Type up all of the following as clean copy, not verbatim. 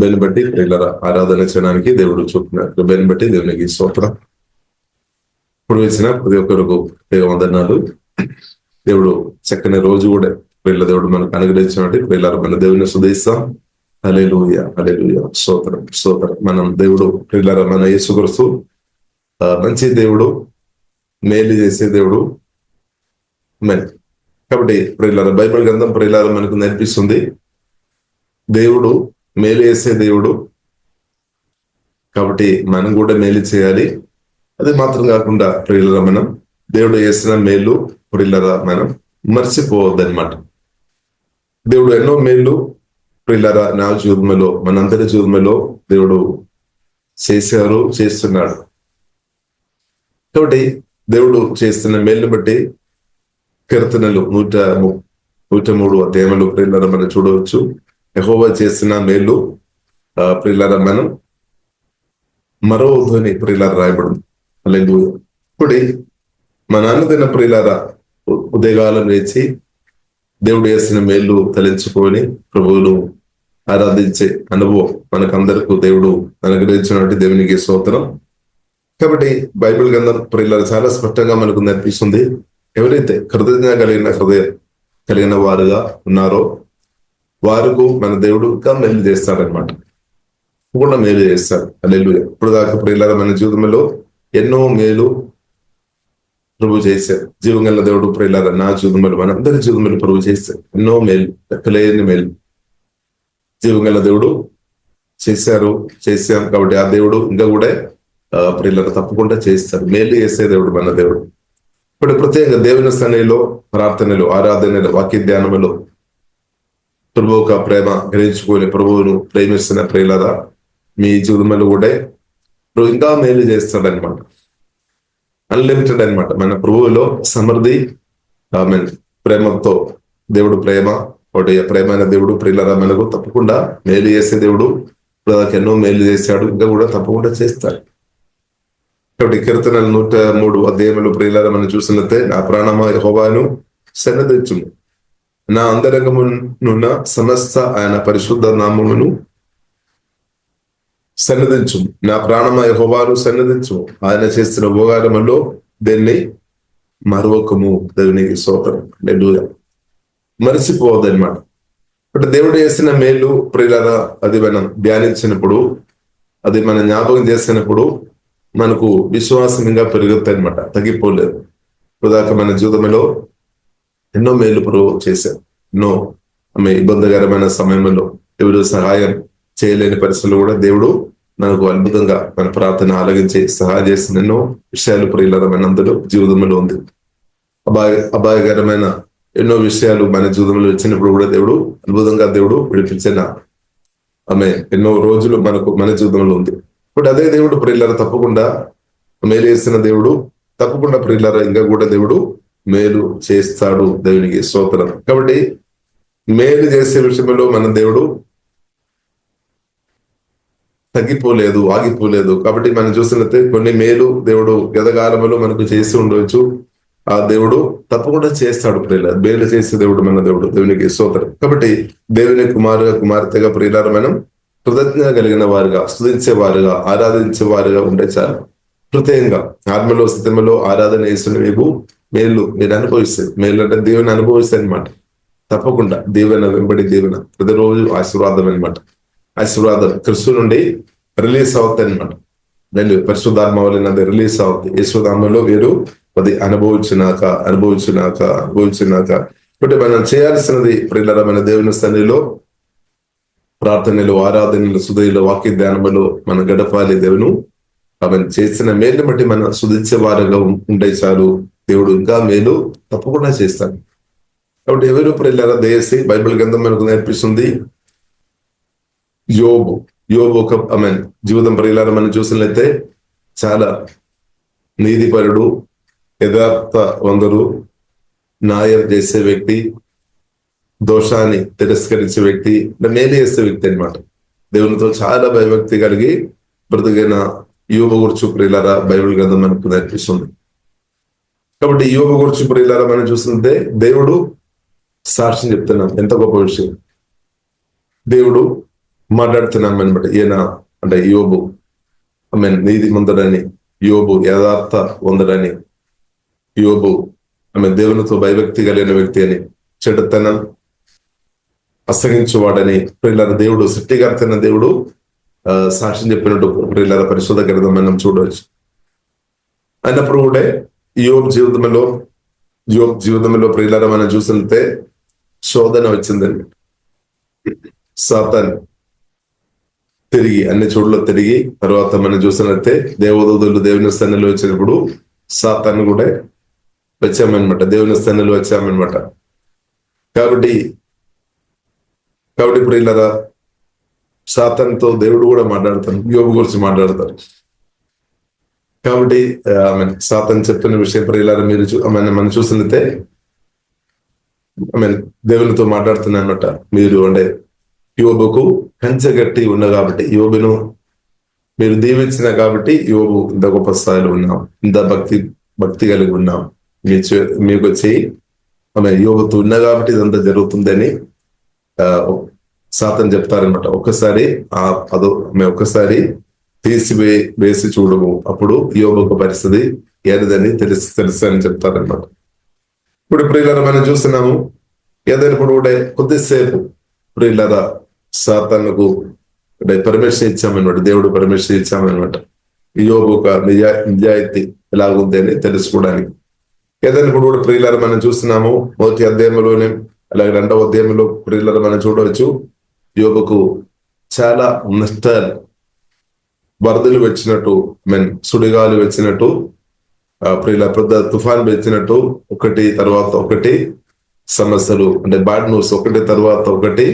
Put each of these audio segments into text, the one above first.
కృపను బట్టి ప్రియులారా ఆరాధన చేయడానికి దేవుడు చూపిన కృపను బట్టి దేవునికి స్తోత్రం. ఇప్పుడు ఇచ్చిన ప్రతి ఒక్కరికి వందనాలు. దేవుడు చక్కని రోజు కూడా ప్రియుల దేవుడు మనకు అనుగ్రహించినట్టు ప్రియులారా మన దేవుని స్తుతిస్తాం. హల్లెలూయా హల్లెలూయా స్తోత్రం స్తోత్రం. మనం దేవుడు ప్రియులారా మన యేసుక్రీస్తు మంచి దేవుడు, మేలు చేసే దేవుడు. కాబట్టి ప్రియులారా బైబిల్ గ్రంథం ప్రియులారా మనకు నేర్పిస్తుంది దేవుడు మేలు చేసే దేవుడు. కాబట్టి మనం కూడా మేలు చేయాలి. అది మాత్రం కాకుండా ప్రియులరా మనం దేవుడు చేసిన మేలు ప్రియులరా మనం మర్చిపోవద్దనమాట. దేవుడు ఎన్నో మేలు ప్రియులరా నా జీవితంలో మనందరి జీవితంలో దేవుడు చేస్తున్నాడు. కాబట్టి దేవుడు చేస్తున్న మేలుని బట్టి కీర్తనలు 103 అధ్యాయములు ప్రియులరా మనం చూడవచ్చు. యెహోవా చేసిన మేలు ప్రియులారా మనం మరో ధ్వని ప్రియులారా రాయబడింది. హల్లెలూయా. ఇప్పుడు మన అనుదిన ప్రియులారా ఉదయకాలం లేచి దేవుడు చేసిన మేలు తలంచుకొని ప్రభువును ఆరాధించే అనుభవం మనకందరికీ దేవుడు అనుగ్రహించినట్టు దేవునికి స్తోత్రం. కాబట్టి బైబిల్ గ్రంథం ప్రియులారా చాలా స్పష్టంగా మనకు నేర్పిస్తుంది. ఎవరైతే కృతజ్ఞత కలిగిన వారుగా ఉన్నారో వారికి మన దేవుడు ఇంకా మేలు చేస్తాడనమాట. కూడా మేలు చేస్తాడు. హల్లెలూయా. ఇప్పుడు దాకా ప్రియులారా మన జీవితంలో ఎన్నో మేలు ప్రభు చేశారు. జీవంగల దేవుడు ప్రియులారా నా జీవితంలో మనందరి జీవితంలో ప్రభు చేశారు. ఎన్నో మేలు, లెక్కలేని మేలు జీవంగల దేవుడు చేశాం. కాబట్టి ఆ దేవుడు ఇంకా కూడా ప్రియులారా తప్పకుండా చేస్తారు. మేలు చేసే దేవుడు మన దేవుడు. ఇప్పుడు ప్రత్యేకంగా దేవుని సన్నిధిలో, ప్రార్థనలు, ఆరాధనలు, వాక్య ధ్యానములు ప్రభు ఒక ప్రేమ గ్రహించుకొని ప్రభువును ప్రేమిస్తున్న ప్రియులారా మీ జీవితంలో కూడా ఇంకా మేలు చేస్తాడనమాట. అన్లిమిటెడ్ అనమాట. మన ప్రభువులో సమృద్ధి ప్రేమతో దేవుడు ఒకటి ప్రేమైన దేవుడు ప్రియులారా మనకు తప్పకుండా మేలు చేసే దేవుడు. ఎన్నో మేలు చేశాడు, ఇంకా కూడా తప్పకుండా చేస్తాడు. కాబట్టి కీర్తనలు 103 అధ్యాయములు ప్రియులారా మనం చూసినట్టే నా ప్రాణమా యెహోవాను సన్నిధించుము, నా అంతరంగమునున్న సమస్త ఆయన పరిశుద్ధ నామమును సన్నిధించుము, నా ప్రాణమా యెహోవాను సన్నిధించుము, ఆయన చేసిన ఉపకారములో దేన్ని మరొకము. దేవునికి స్తోత్రం. హల్లెలూయా. మరిచిపోవద్దనమాట. అంటే దేవుడు చేసిన మేలు ప్రియులారా అది మనం ధ్యానించినప్పుడు, అది మనం జ్ఞాపకం చేసినప్పుడు మనకు విశ్వాసం ఇంకా పెరుగుతాయి అనమాట, తగ్గిపోలేదు. ఇప్పుడుదాకా మన జీవితంలో ఎన్నో మేలు ప్రభు చేశారు. ఎన్నో ఇబ్బందికరమైన సమయంలో ఎవరు సహాయం చేయలేని పరిస్థితుల్లో కూడా దేవుడు మనకు అద్భుతంగా మన ప్రార్థన ఆలగించి సహాయం చేసిన ఎన్నో విషయాలు ప్రియులారా మనందరూ జీవితంలో ఉంది. అపాయకరమైన ఎన్నో విషయాలు మన జీవితంలో వచ్చినప్పుడు కూడా దేవుడు అద్భుతంగా దేవుడు విడిపించిన ఎన్నో రోజులు మన జీవితంలో ఉంది. ఇప్పుడు అదే దేవుడు ప్రియులారా తప్పకుండా మేలు చేసిన దేవుడు, తప్పకుండా ప్రియులారా ఇంకా కూడా దేవుడు మేలు చేస్తాడు. దేవునికి స్తోత్రం. కాబట్టి మేలు చేసే విషయంలో మన దేవుడు తగ్గిపోలేదు, ఆగిపోలేదు. కాబట్టి మనం చూసినట్లయితే కొన్ని మేలు దేవుడు గతకాలంలో మనకు చేసి ఉండవచ్చు. ఆ దేవుడు తప్పకుండా చేస్తాడు ప్రియులారా. మేలు చేసే దేవుడు మన దేవుడు. దేవునికి స్తోత్రం. కాబట్టి దేవుని కుమార్తెగా ప్రియులారా మనం కృతజ్ఞత కలిగిన వారుగా, స్తుతించే వారుగా, ఆరాధించే వారుగా ఉంటే చాలు. ప్రత్యేకంగా ఆత్మలో స్థితిలో ఆరాధన చేస్తున్న మీకు మేలు మీరు అనుభవిస్తారు. మేలు అంటే దేవుని అనుభవిస్తారు అనమాట. తప్పకుండా దీవెన వెంబడి దీవెన, ప్రతిరోజు ఆశీర్వాదం అనమాట. ఆశీర్వాదం క్రిస్తు నుండి రిలీజ్ అవుతాయి అనమాట. పరిశుద్ధాత్మ వలన రిలీజ్ అవుతాయి. యేసునామములో వీరు అది అనుభవించినాక ఇప్పుడు మనం చేయాల్సినది ప్రియులారా మన దేవుని సన్నిధిలో ప్రార్థనలు, ఆరాధనలు, స్తుతులు, వాక్య ధ్యానములు మనం గడపాలి. దేవును అవన్నీ చేసిన మేలుని బట్టి మనం స్తుతించే వారుగా ఉంటే చాలు. దేవుడు ఇంకా మేలు తప్పకుండా చేస్తాడు. కాబట్టి ఎవరు ప్రియులారా దయచేసి బైబిల్ గ్రంథం మనకు నేర్పిస్తుంది. యోబు ఒక జీవితం ప్రియులారా మనం చూసినట్లయితే చాలా నీతిపరుడు, యథార్థవంతుడు, న్యాయం చేసే వ్యక్తి, దోషాన్ని తిరస్కరించే వ్యక్తి, మేలు చేసే వ్యక్తి అనమాట. దేవునితో చాలా భయభక్తి కలిగి బ్రతికిన యోబు గురించి ప్రియులారా బైబిల్ గ్రంథం మనకు నేర్పిస్తుంది. కాబట్టి యోబు గురించి ప్రియులారా మనం చూస్తుంటే దేవుడు సాక్ష్యం చెప్తున్నాం. ఎంత గొప్ప విషయం. దేవుడు మాట్లాడుతున్నాం అనమాట. ఈయన అంటే యోబు నీతి మంతుడని, యోబు యథార్థ వందడని, యోబు దేవునితో భయభక్తి కలిగిన వ్యక్తి అని, చెడుతనం అసగించువాడని ప్రియులారా దేవుడు సృష్టికర్తైన దేవుడు సాక్ష్యం చెప్పినట్టు ప్రియులారా పరిశుద్ధ గ్రంథం మనం చూడవచ్చు. అయినప్పుడు కూడా యోబు జీవితంలో ప్రియులారా మనం చూసితే శోధన వచ్చిందండి. సాతాన్ తిరిగి అన్ని చోట్ల తిరిగి తర్వాత మనం చూసినట్టే దేవదూతలు దేవుని స్థానంలో వచ్చినప్పుడు సాతాన్ కూడా వచ్చామన్నమాట, దేవుని స్థానంలో వచ్చామన్నమాట. కాబట్టి ప్రియులారా సాతాన్తో దేవుడు కూడా మాట్లాడతారు, యోబు గురించి మాట్లాడతారు. కాబట్టి సాతాన్ చెప్పిన విషయం ప్రియులారా మీరు మనం చూసినట్టే దేవునితో మాట్లాడుతున్నమాట. మీరు అంటే యోబుకు కంచెగట్టి ఉన్న కాబట్టి, యోబును మీరు దీవించిన కాబట్టి యోబు ఇంత గొప్ప స్థాయిలో ఉన్నాం, ఇంత భక్తి కలిగి ఉన్నాం. మీకు వచ్చి యోబుతో ఉన్నా కాబట్టి ఇదంతా జరుగుతుందని సాతాన్ చెప్తారనమాట. ఒక్కసారి వేసి చూడము, అప్పుడు యోబు పరిస్థితి ఏదని తెలుసు అని చెప్తారనమాట. ఇప్పుడు ప్రియులారా మనం చూస్తున్నాము, ఏదైనా కూడా కొద్దిసేపు ప్రియులారా సాతానుకు అంటే పర్మిషన్ ఇచ్చామన్నమాట, దేవుడు పర్మిషన్ ఇచ్చామన్నమాట యోబు ఒక నిజాయితీ ఎలాగుంది అని తెలుసుకోవడానికి. ఏదైనా కూడా ప్రియులారా మనం చూస్తున్నాము, మొదటి అధ్యాయంలోనే అలాగే రెండవ అధ్యాయంలో ప్రియులారా మనం చూడవచ్చు, యోబుకు చాలా నష్టాలు, వరదలు వచ్చినట్టు, సుడిగాలు వచ్చినట్టు, పెద్ద తుఫాన్ వచ్చినట్టు, ఒకటి తర్వాత ఒకటి సమస్యలు అంటే బ్యాడ్ న్యూస్ ఒకటి తర్వాత ఒకటి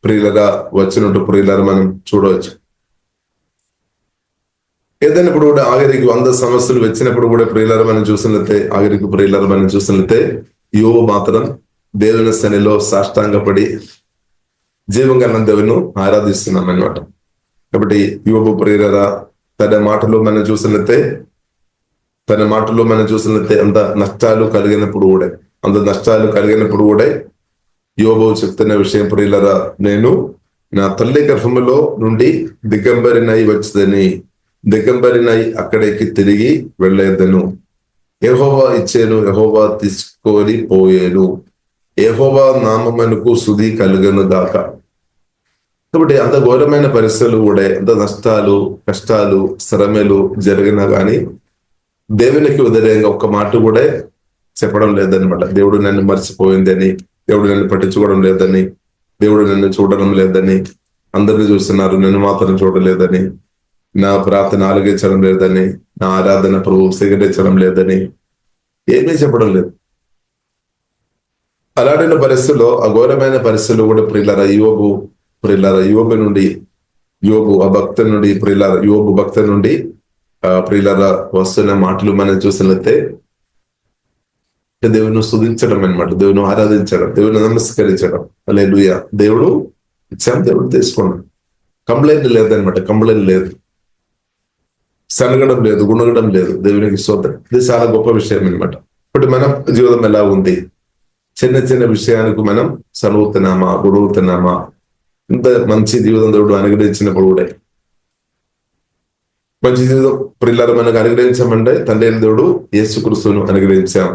ప్రియులగా వచ్చినట్టు ప్రియులను మనం చూడవచ్చు. ఏదైనా కూడా ఆఖరికి 100 సమస్యలు వచ్చినప్పుడు కూడా ప్రియులను మనం చూసినట్లయితే యోబు మాత్రం దేవుని సన్నిధిలో సాష్టాంగపడి జీవంగా దేవుని ఆరాధిస్తున్నాం అన్నమాట. కాబట్టి యోబు ప్రియులరా తన మాటలో మనం చూసినట్లయితే అంత నష్టాలు కలిగినప్పుడు కూడా యోబు చెప్తున్న విషయం ప్రియులరా, నేను నా తల్లి గర్భములో నుండి దిగంబరినై అక్కడికి తిరిగి వెళ్ళేదను. యెహోవా ఇచ్చేను, యెహోవా తీసుకొని పోయేను, యెహోవా నామమునకు స్తుతి కలుగును గాక. కాబట్టి అంత ఘోరమైన పరిస్థితులు కూడా, అంత నష్టాలు, కష్టాలు, శ్రమలు జరిగినా కానీ దేవునికి వ్యతిరేకంగా ఒక్క మాట కూడా చెప్పడం లేదనమాట. దేవుడు నన్ను మర్చిపోయిందని, దేవుడు నన్ను పట్టించుకోవడం లేదని, దేవుడు నన్ను చూడడం లేదని, అందరినీ చూస్తున్నారు నన్ను మాత్రం చూడలేదని, నా ప్రార్థన ఆలకించడం లేదని, నా ఆరాధన ప్రభువు స్వీకరించడం లేదని ఏమీ చెప్పడం లేదు. అలాంటి పరిస్థితుల్లో, అఘోరమైన పరిస్థితుల్లో కూడా ప్రియులారా యోబు నుండి యోబు భక్త నుండి ప్రియులారా వస్తున్న మాటలు మనం చూసినట్లయితే దేవుని స్తుతించడం అన్నమాట, దేవుని ఆరాధించడం, దేవుని నమస్కరించడం. హల్లెలూయా. దేవుడు ఇచ్చాం, దేవుడు తీసుకున్నాం. కంప్లైంట్ లేదనమాట, కంప్లైంట్ లేదు, సనగడం లేదు, గుణగడం లేదు. దేవునికి స్తోత్రం. ఇది చాలా గొప్ప విషయం అనమాట. ఇప్పుడు మనం జీవితం ఎలా ఉంది? చిన్న చిన్న విషయానికి మనం సనుగుతున్నామా, గుడుగుతున్నామా? ఇంత మంచి జీవితం దేవుడు అనుగ్రహించినప్పుడు కూడా, మంచి జీవితం ప్రియులారా మనకు అనుగ్రహించామంటే తండ్రి అయిన దేవుడు యేసుక్రీస్తును అనుగ్రహించాం.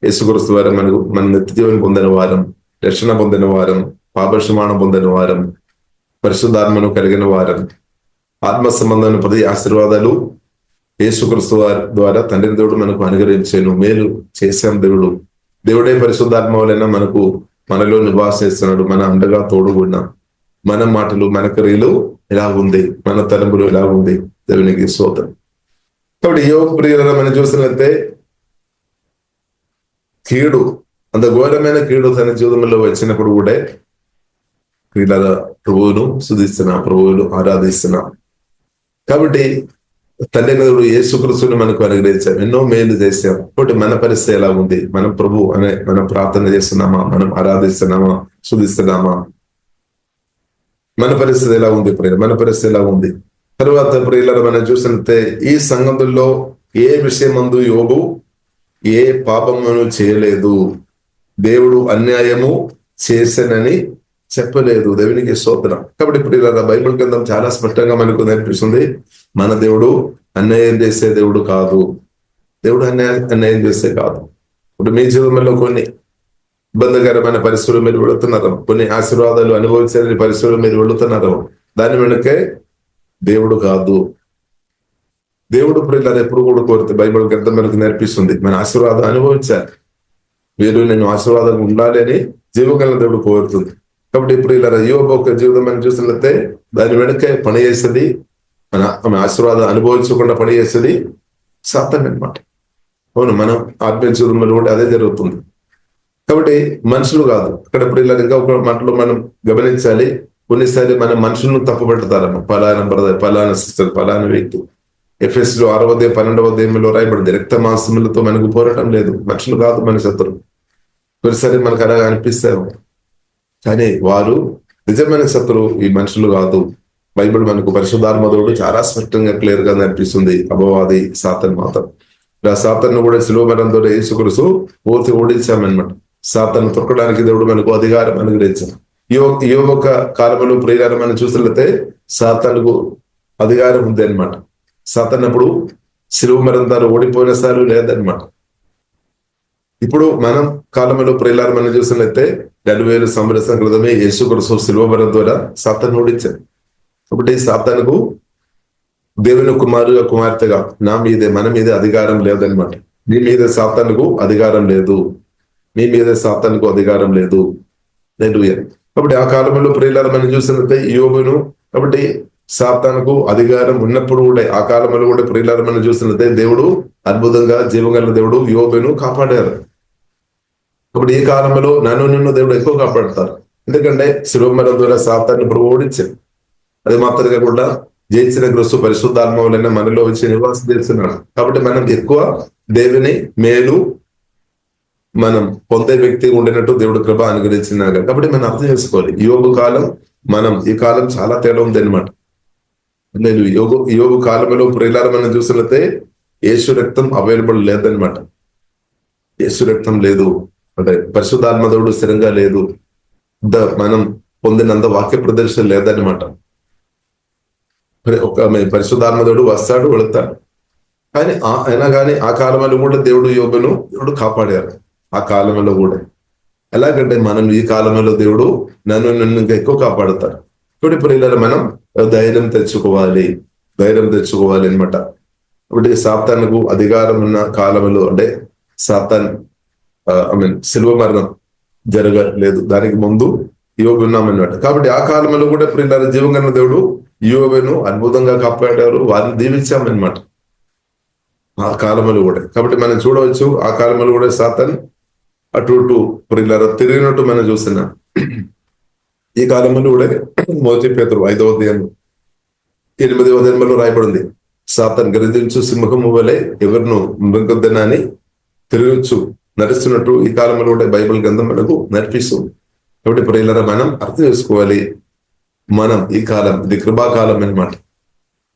యేసుక్రీస్తు ద్వారా మన నిత్య జీవనం పొందిన వారం, రక్షణ పొందిన వారం, పాపక్షమాణం పొందిన వారం, పరిశుద్ధాత్మను కలిగిన వారం, ఆత్మ సంబంధమైన ప్రతి ఆశీర్వాదాలు యేసుక్రీస్తు వారి ద్వారా తండ్రి దేవుడు మనకు అనుగ్రహించాను. మేలు చేశాం. దేవుడే పరిశుద్ధాత్మ వలన మనలో నివాసిస్తున్నాడు. మన అండగా తోడుగున్నాం. మన మాటలు, మన క్రియలు ఎలాగుంది, మన తలంపులు ఎలాగుంది? దేవునికి స్తోత్రం. కాబట్టి యోబు ప్రియులను మనం చూసినట్లయితే కీడు, అంత ఘోరమైన కీడు తన జీవితంలో వచ్చినప్పుడు కూడా ప్రియులారా ప్రభువును స్తుతిస్తున్నా, ప్రభువును ఆరాధిస్తున్నా. కాబట్టి తండ్రి దేవుడు యేసుక్రీస్తుని మనకు అనుగ్రహించాం, ఎన్నో మేలు చేశాం. కాబట్టి మన పరిస్థితి ఎలా ఉంది? మనం మనం ప్రార్థన చేస్తున్నామా? మనం ఆరాధిస్తున్నామా? స్తుతిస్తున్నామా? మన పరిస్థితి ఎలా ఉంది ప్రియుల? మన పరిస్థితి ఎలా ఉంది? తర్వాత ప్రియులను మనం చూసినట్టే ఈ సంగతుల్లో ఏ విషయమందు యోబు ఏ పాపమును చేయలేదు, దేవుడు అన్యాయము చేసనని చెప్పలేదు. దేవునికి స్తోత్రం. కాబట్టి ఇప్పుడు ఇలా బైబిల్ గ్రంథం చాలా స్పష్టంగా మనకు నేర్పిస్తుంది, మన దేవుడు అన్యాయం చేసే దేవుడు కాదు. దేవుడు అన్యాయం చేసే కాదు. ఇప్పుడు మీ జీవితంలో కొన్ని ఇబ్బందికరమైన పరిస్థితులు మీరు వెళుతున్నారు, కొన్ని ఆశీర్వాదాలు అనుభవించని పరిస్థితులు మీరు వెళుతున్నారు. దాని వెనుకే దేవుడు కాదు. దేవుడు ప్రియులారా ఎప్పుడు కూడా కోరితే బైబిల్ గ్రంథం మనకు నేర్పిస్తుంది, మన ఆశీర్వాదం అనుభవించాలి, మీరు నేను ఆశీర్వాదంగా ఉండాలి అని జీవగల దేవుడు కోరుతుంది. కాబట్టి ఇప్పుడు ఇలా యోబు ఒక జీవితం మనం చూసినట్లయితే దాని వెనుకే పని చేసేది, మన ఆశీర్వాదం అనుభవించకుండా పని చేసేది సాతాను అన్నమాట. అవును, మనం ఆత్మీయ జీవితంలో కూడా అదే జరుగుతుంది. కాబట్టి మనుషులు కాదు. అక్కడ ఇప్పుడు ఇలా ఇంకా ఒక మాటలో మనం గమనించాలి, కొన్నిసార్లు మన మనుషులను తప్పుపడతారమ్మ, పలానా బ్రదర్, పలానా సిస్టర్, పలానా వ్యక్తి. ఎఫెస్లో 6వ-12వ రాయబడింది, రక్త మాంసములతో మనకు పోరాటం లేదు, మనుషులు కాదు మన శత్రువు. కొన్నిసారి మనకు అలాగా అనిపిస్తారు, కానీ వారు నిజమైన శత్రువు, ఈ మనుషులు కాదు. బైబిల్ మనకు పరిశుద్ధాత్మదేవుడు చాలా స్పష్టంగా క్లియర్ గా నేర్పిస్తుంది, అపవాది సాతాను మాత్రం. ఆ సాతాను కూడా శిలువ మరణంతో యేసుక్రీస్తు పూర్తి ఓడించామన్నమాట. సాతాను తొక్కడానికి దేవుడు మనకు అధికారం అనుగ్రహించాం. ఈ యొక్క కాలంలో ప్రియులారా మనం చూసినట్లయితే సాతానుకు అధికారం ఉంది అనమాట. సాతాను అప్పుడు శిలువ మరణంతో ఓడిపోయిన సార్లు లేదనమాట. ఇప్పుడు మనం కాలంలో ప్రియులారా మనం చూసినట్లయితే 2000 సంవత్సరాల క్రితమే యేసుక్రీస్తు శిలువ మరణం ద్వారా సాతాను ఓడించారు. కాబట్టి సాతానుకు దేవుని కుమార్తెగా మన మీద అధికారం లేదనమాట. నీ మీద సాతానుకు అధికారం లేదు, మీ మీద సాతానుకు అధికారం లేదు. కాబట్టి ఆ కాలంలో ప్రియులారా మనం చూసినట్లయితే యోబును, కాబట్టి సాతానుకు అధికారం ఉన్నప్పుడు కూడా ఆ కాలంలో కూడా ప్రియులారా మనం చూసినట్లయితే దేవుడు అద్భుతంగా జీవగల దేవుడు యోబును కాపాడారు. కాబట్టి ఈ కాలంలో నిన్ను దేవుడు ఎక్కువ కాపాడతారు, ఎందుకంటే శిలువ మరణం ద్వారా సాతాను ఇప్పుడు ఓడించారు. అది మాత్రమే కాకుండా జయించిన క్రీస్తు పరిశుద్ధాత్మ వలన మనలో వచ్చి నివాసం చేస్తున్నాడు. కాబట్టి మనం ఎక్కువ దేవుని మేలు మనం పొందే వ్యక్తి ఉండినట్టు దేవుడు కృప అనుగ్రహించినాక. కాబట్టి మనం అర్థం చేసుకోవాలి, యోగు కాలం మనం ఈ కాలం చాలా తేడా ఉంది అనమాట. నేను యోగు కాలంలో ప్రియులారా మనం చూసినట్లయితే యేసు రక్తం అవైలబుల్ లేదనమాట. యేసు రక్తం లేదు, అంటే పరిశుద్ధాత్మదేవుడు స్థిరంగా లేదు, మనం పొందినంత వాక్య ప్రదర్శన లేదనమాట. ఒక పరిశుద్ధాత్మదేవుడు వస్తాడు, వెళుతాడు. కానీ అయినా కానీ ఆ కాలంలో కూడా దేవుడు కాపాడారు. ఆ కాలంలో కూడా ఎలాగంటే మనం ఈ కాలంలో దేవుడు నన్ను ఇంకా ఎక్కువ కాపాడుతారు. ఇప్పుడు ఇలా మనం ధైర్యం తెచ్చుకోవాలి అనమాట. కాబట్టి సాతానుకు అధికారం ఉన్న కాలంలో, అంటే సాతాన్ శిలువ మరణం జరగలేదు, దానికి ముందు యోబు ఉన్నామన్నమాట. కాబట్టి ఆ కాలంలో కూడా ప్రియులారా జీవగల దేవుడు యోబును అద్భుతంగా కాపాడారు, వారిని దీవించామన్నమాట ఆ కాలంలో కూడా. కాబట్టి మనం చూడవచ్చు ఆ కాలంలో కూడా సాతాన్ అటు ప్రియులారా తిరిగినట్టు మనం చూస్తున్నాం. ఈ కాలంలో కూడా మొదటి పేతురు 5వ అధ్యాయం 8వ అధ్యాయంలో రాయబడింది, సాతాన్ గర్జించు సింహము వలె ఎవరిను మృగొద్దనని తిరగచ్చు నడుస్తున్నట్టు ఈ కాలంలో కూడా బైబిల్ గ్రంథం మనకు నేర్పిస్తుంది. కాబట్టి ప్రియులారా మనం అర్థం చేసుకోవాలి, మనం ఈ కాలం ఇది కృపాకాలం అన్నమాట.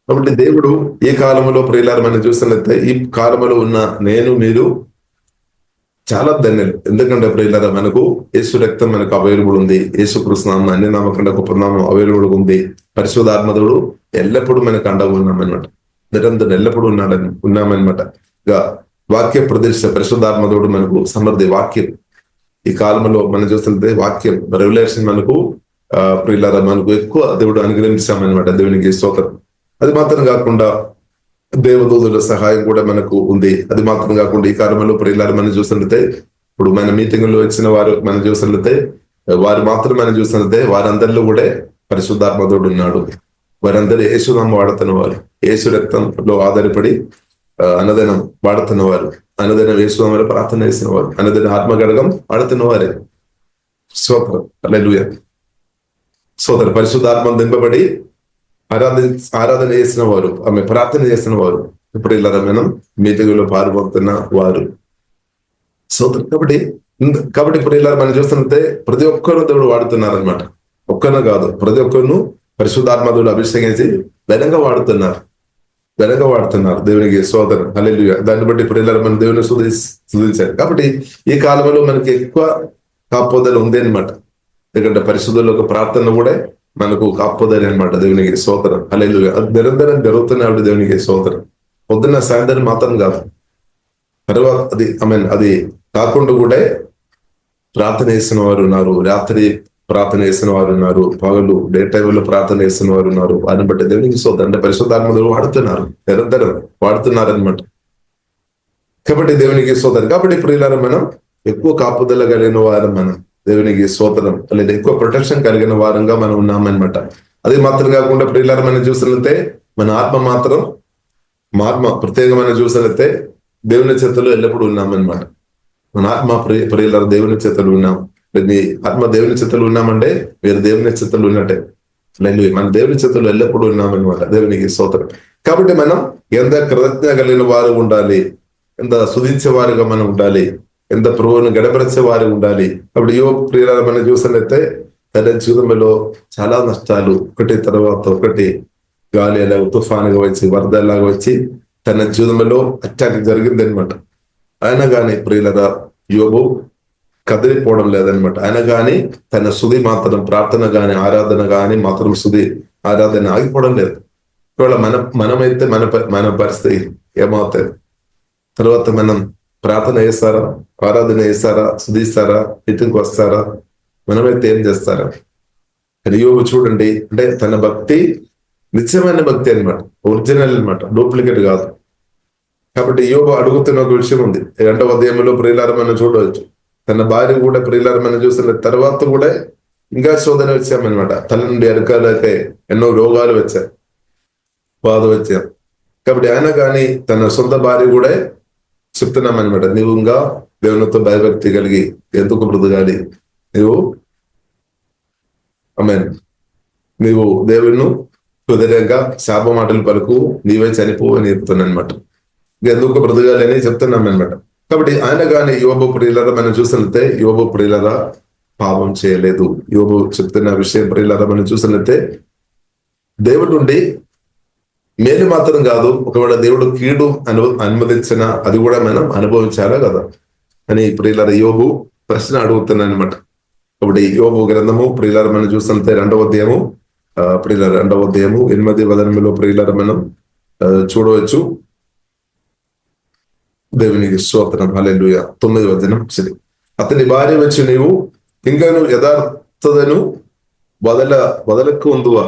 కాబట్టి దేవుడు ఈ కాలంలో ప్రియులారా మనం చూస్తున్నట్లయితే ఈ కాలంలో ఉన్న మీరు చాలా ధన్యులు. ఎందుకంటే ప్రియులారా మనకు యేసు రక్తం మనకు అవైలబుల్ ఉంది, యేసు కృష్ణనామం అన్ని నామకండ గొప్ప నామం అవైలబుల్ ఉంది. పరిశుద్ధాత్మదేవుడు ఎల్లప్పుడూ మనకు అండగా ఉన్నామన్నమాట, నిరంతరం ఎల్లప్పుడూ ఉన్నామన్నమాట. వాక్య ప్రదర్శ పరిశుద్ధాత్మదేవుడు మనకు సమృద్ధి వాక్యం. ఈ కాలంలో మనం చూస్తుంటే వాక్యం రెవల్యూషన్ మనకు ప్రియులారా మనకు ఎక్కువ దేవుడు అనుగ్రహించామన్నమాట. దేవునికి స్తోత్రం. అది మాత్రం కాకుండా దేవదూతుల సహాయం కూడా మనకు ఉంది. అది మాత్రం కాకుండా ఈ కాలంలో ప్రియులారా మనం చూస్తుంటే ఇప్పుడు మన మీటింగ్ లో వచ్చిన వారు మనం చూస్తుంటే వారు మాత్రం మనం చూస్తుంటే వారందరిలో కూడా పరిశుద్ధాత్మదేవుడు ఉన్నాడు. వారందరూ యేసునామం వాడుతున్న వారు, యేసు రక్తంలో ఆధారపడి అన్నదనం వాడుతున్న వారు, అన్నదనం యేసునామములో ప్రార్థన చేసిన వారు, అన్నదనం ఆత్మగడగం వాడుతున్న వారే. స్తోత్రం, హల్లెలూయా. సోదరు పరిశుద్ధాత్మ దింపబడి ఆరాధన చేసిన వారు, ఆమె ప్రార్థన చేసిన వారు, ఇప్పుడు ఇలా మనం మీటింగులో పాల్గొంటున్న వారు. సోదరు కాబట్టి ఇప్పుడు ఇలా మనం చూస్తుంటే ప్రతి ఒక్కరు దేవుడు వాడుతున్నారనమాట. ఒక్కరు కాదు, ప్రతి ఒక్కరును పరిశుద్ధాత్మదేవుడు అభిషేకించి ఘనంగా వాడుతున్నారు. దేవునికి స్తోత్రం, హల్లెలూయా. దాన్ని బట్టి ఇప్పుడు ఇలా మన దేవుని స్తుతించారు. కాబట్టి ఈ కాలంలో మనకి ఎక్కువ కాపుదల ఉంది అనమాట. ఎందుకంటే పరిశుద్ధులకు ప్రార్థన కూడా మనకు కాపుదరి అనమాట. దేవునికి స్తోత్రం. హల్లెలూయా. అది నిరంతరం జరుగుతూనే ఉంటుంది. దేవునికి స్తోత్రం. పొద్దున్న సాయంత్రం మాత్రం కాదు, తర్వాత అది కాకుండా కూడా ప్రార్థన చేసిన వారు ఉన్నారు, రాత్రి ప్రార్థన చేసిన వారు ఉన్నారు, పగలు డే టైంలో ప్రార్థన చేసిన వారు ఉన్నారు. వారిని బట్టి దేవునికి స్తోత్రం. అంటే పరిశుద్ధాత్మలు వాడుతున్నారు, నిరంతరం వాడుతున్నారు అనమాట. కాబట్టి దేవునికి స్తోత్రం. కాబట్టి ప్రియులారా, మనం ఎక్కువ కాపుదల కలిగిన వారం, మనం దేవునికి స్తోత్రం, లేదా ఎక్కువ ప్రొటెక్షన్ కలిగిన వారంగా మనం ఉన్నామన్నమాట. అది మాత్రం కాకుండా ప్రియులారా, మనం చూసినట్లయితే మన ఆత్మ ప్రత్యేకమైన చూసినట్లయితే దేవుని చేతుల్లో ఎల్లప్పుడూ ఉన్నామన్నమాట. మన ఆత్మ ప్రియులారా దేవుని చేతులు ఉన్నాం. మీ ఆత్మ దేవుని చేతులు ఉన్నామంటే మీరు దేవుని చేతులు ఉన్నట్టే. మన దేవుని చేతులు ఎల్లప్పుడూ ఉన్నామన్నమాట. దేవునికి స్తోత్రం. కాబట్టి మనం ఎంత కృతజ్ఞత కలిగిన వారు ఉండాలి, ఎంత స్తుతించే వారిగా మనం ఉండాలి, ఎంత ప్రభువును గడపరిచే వారు ఉండాలి. అప్పుడు ప్రియులారా, మనం చూసినట్లయితే తన జీవితంలో చాలా నష్టాలు ఒకటి తర్వాత ఒకటి, గాలి ఎలా తుఫానుగా వచ్చి, వరదలాగా వచ్చి తన జీవితంలో అటాక్ జరిగింది అనమాట. అయినా కానీ ప్రియులారా, యోబు కదిలిపోవడం లేదనమాట. అయినా కానీ తన స్తుతి మాత్రం, ప్రార్థన గాని ఆరాధన గాని మాత్రం, స్తుతి ఆరాధన ఆగిపోవడం లేదు. ఒకవేళ మనమైతే మన పరిస్థితి ఏమవుతుంది? తర్వాత మనం ప్రార్థన చేస్తారా, ఆరాధన చేస్తారా, స్తుతిస్తారా, మీటింగ్కి వస్తారా? మనమైతే ఏం చేస్తారా? యోబు చూడండి, అంటే తన భక్తి నిత్యమైన భక్తి అనమాట, ఒరిజినల్ అనమాట, డూప్లికేట్ కాదు. కాబట్టి యోబు అడుగుతున్న ఒక విషయం ఉంది. 2వ అధ్యాయంలో ప్రియులారా మనం చూడవచ్చు. తన భార్య కూడా ప్రియులారా మనం చూస్తున్న తర్వాత కూడా ఇంకా శోధన వచ్చామన్నమాట. తల నుండి అరకాలైతే ఎన్నో రోగాలు వచ్చాయి, బాధ వచ్చాం. కాబట్టి ఆయన కానీ తన సొంత భార్య కూడా చెప్తున్నామన్నమాట, నీవు ఇంకా దేవునితో భయభక్తి కలిగి ఎందుకు బ్రతకాలి, నీవు దేవుని వ్యతిరేకంగా శాప మాటలు పలుకు, నీవే చనిపోవని చెప్తున్నానమాట. ఎందుకు బ్రతకాలి అని చెప్తున్నాం అనమాట. కాబట్టి ఆయన కానీ యోబు ప్రియులారా మనం చూసినట్లయితే యోబు ప్రియులారా పాపం చేయలేదు. యోబు చెప్తున్న విషయం ప్రియులారా మనం చూసినట్లయితే దేవుడి నుండి మేలు మాత్రం కాదు, ఒకవేళ దేవుడు కీడు అనుమతించిన అది కూడా మనం అనుభవించాలా కదా అని ప్రియులారా యోబు ప్రశ్న అడుగుతున్నాను అనమాట. కాబట్టి యోబు గ్రంథము ప్రియులారా మనం చూసినట్లయితే 2వ అధ్యాయము ప్రియులారా 2వ అధ్యాయము 8వ వచనంలో ప్రియులారా మనం చూడవచ్చు. దేవునికి స్తోత్రం. హల్లెలూయా. 9వ వచనం, అతని భార్య వచ్చి, నీవు ఇంకను యథార్థతను వదలకు ఉందువా,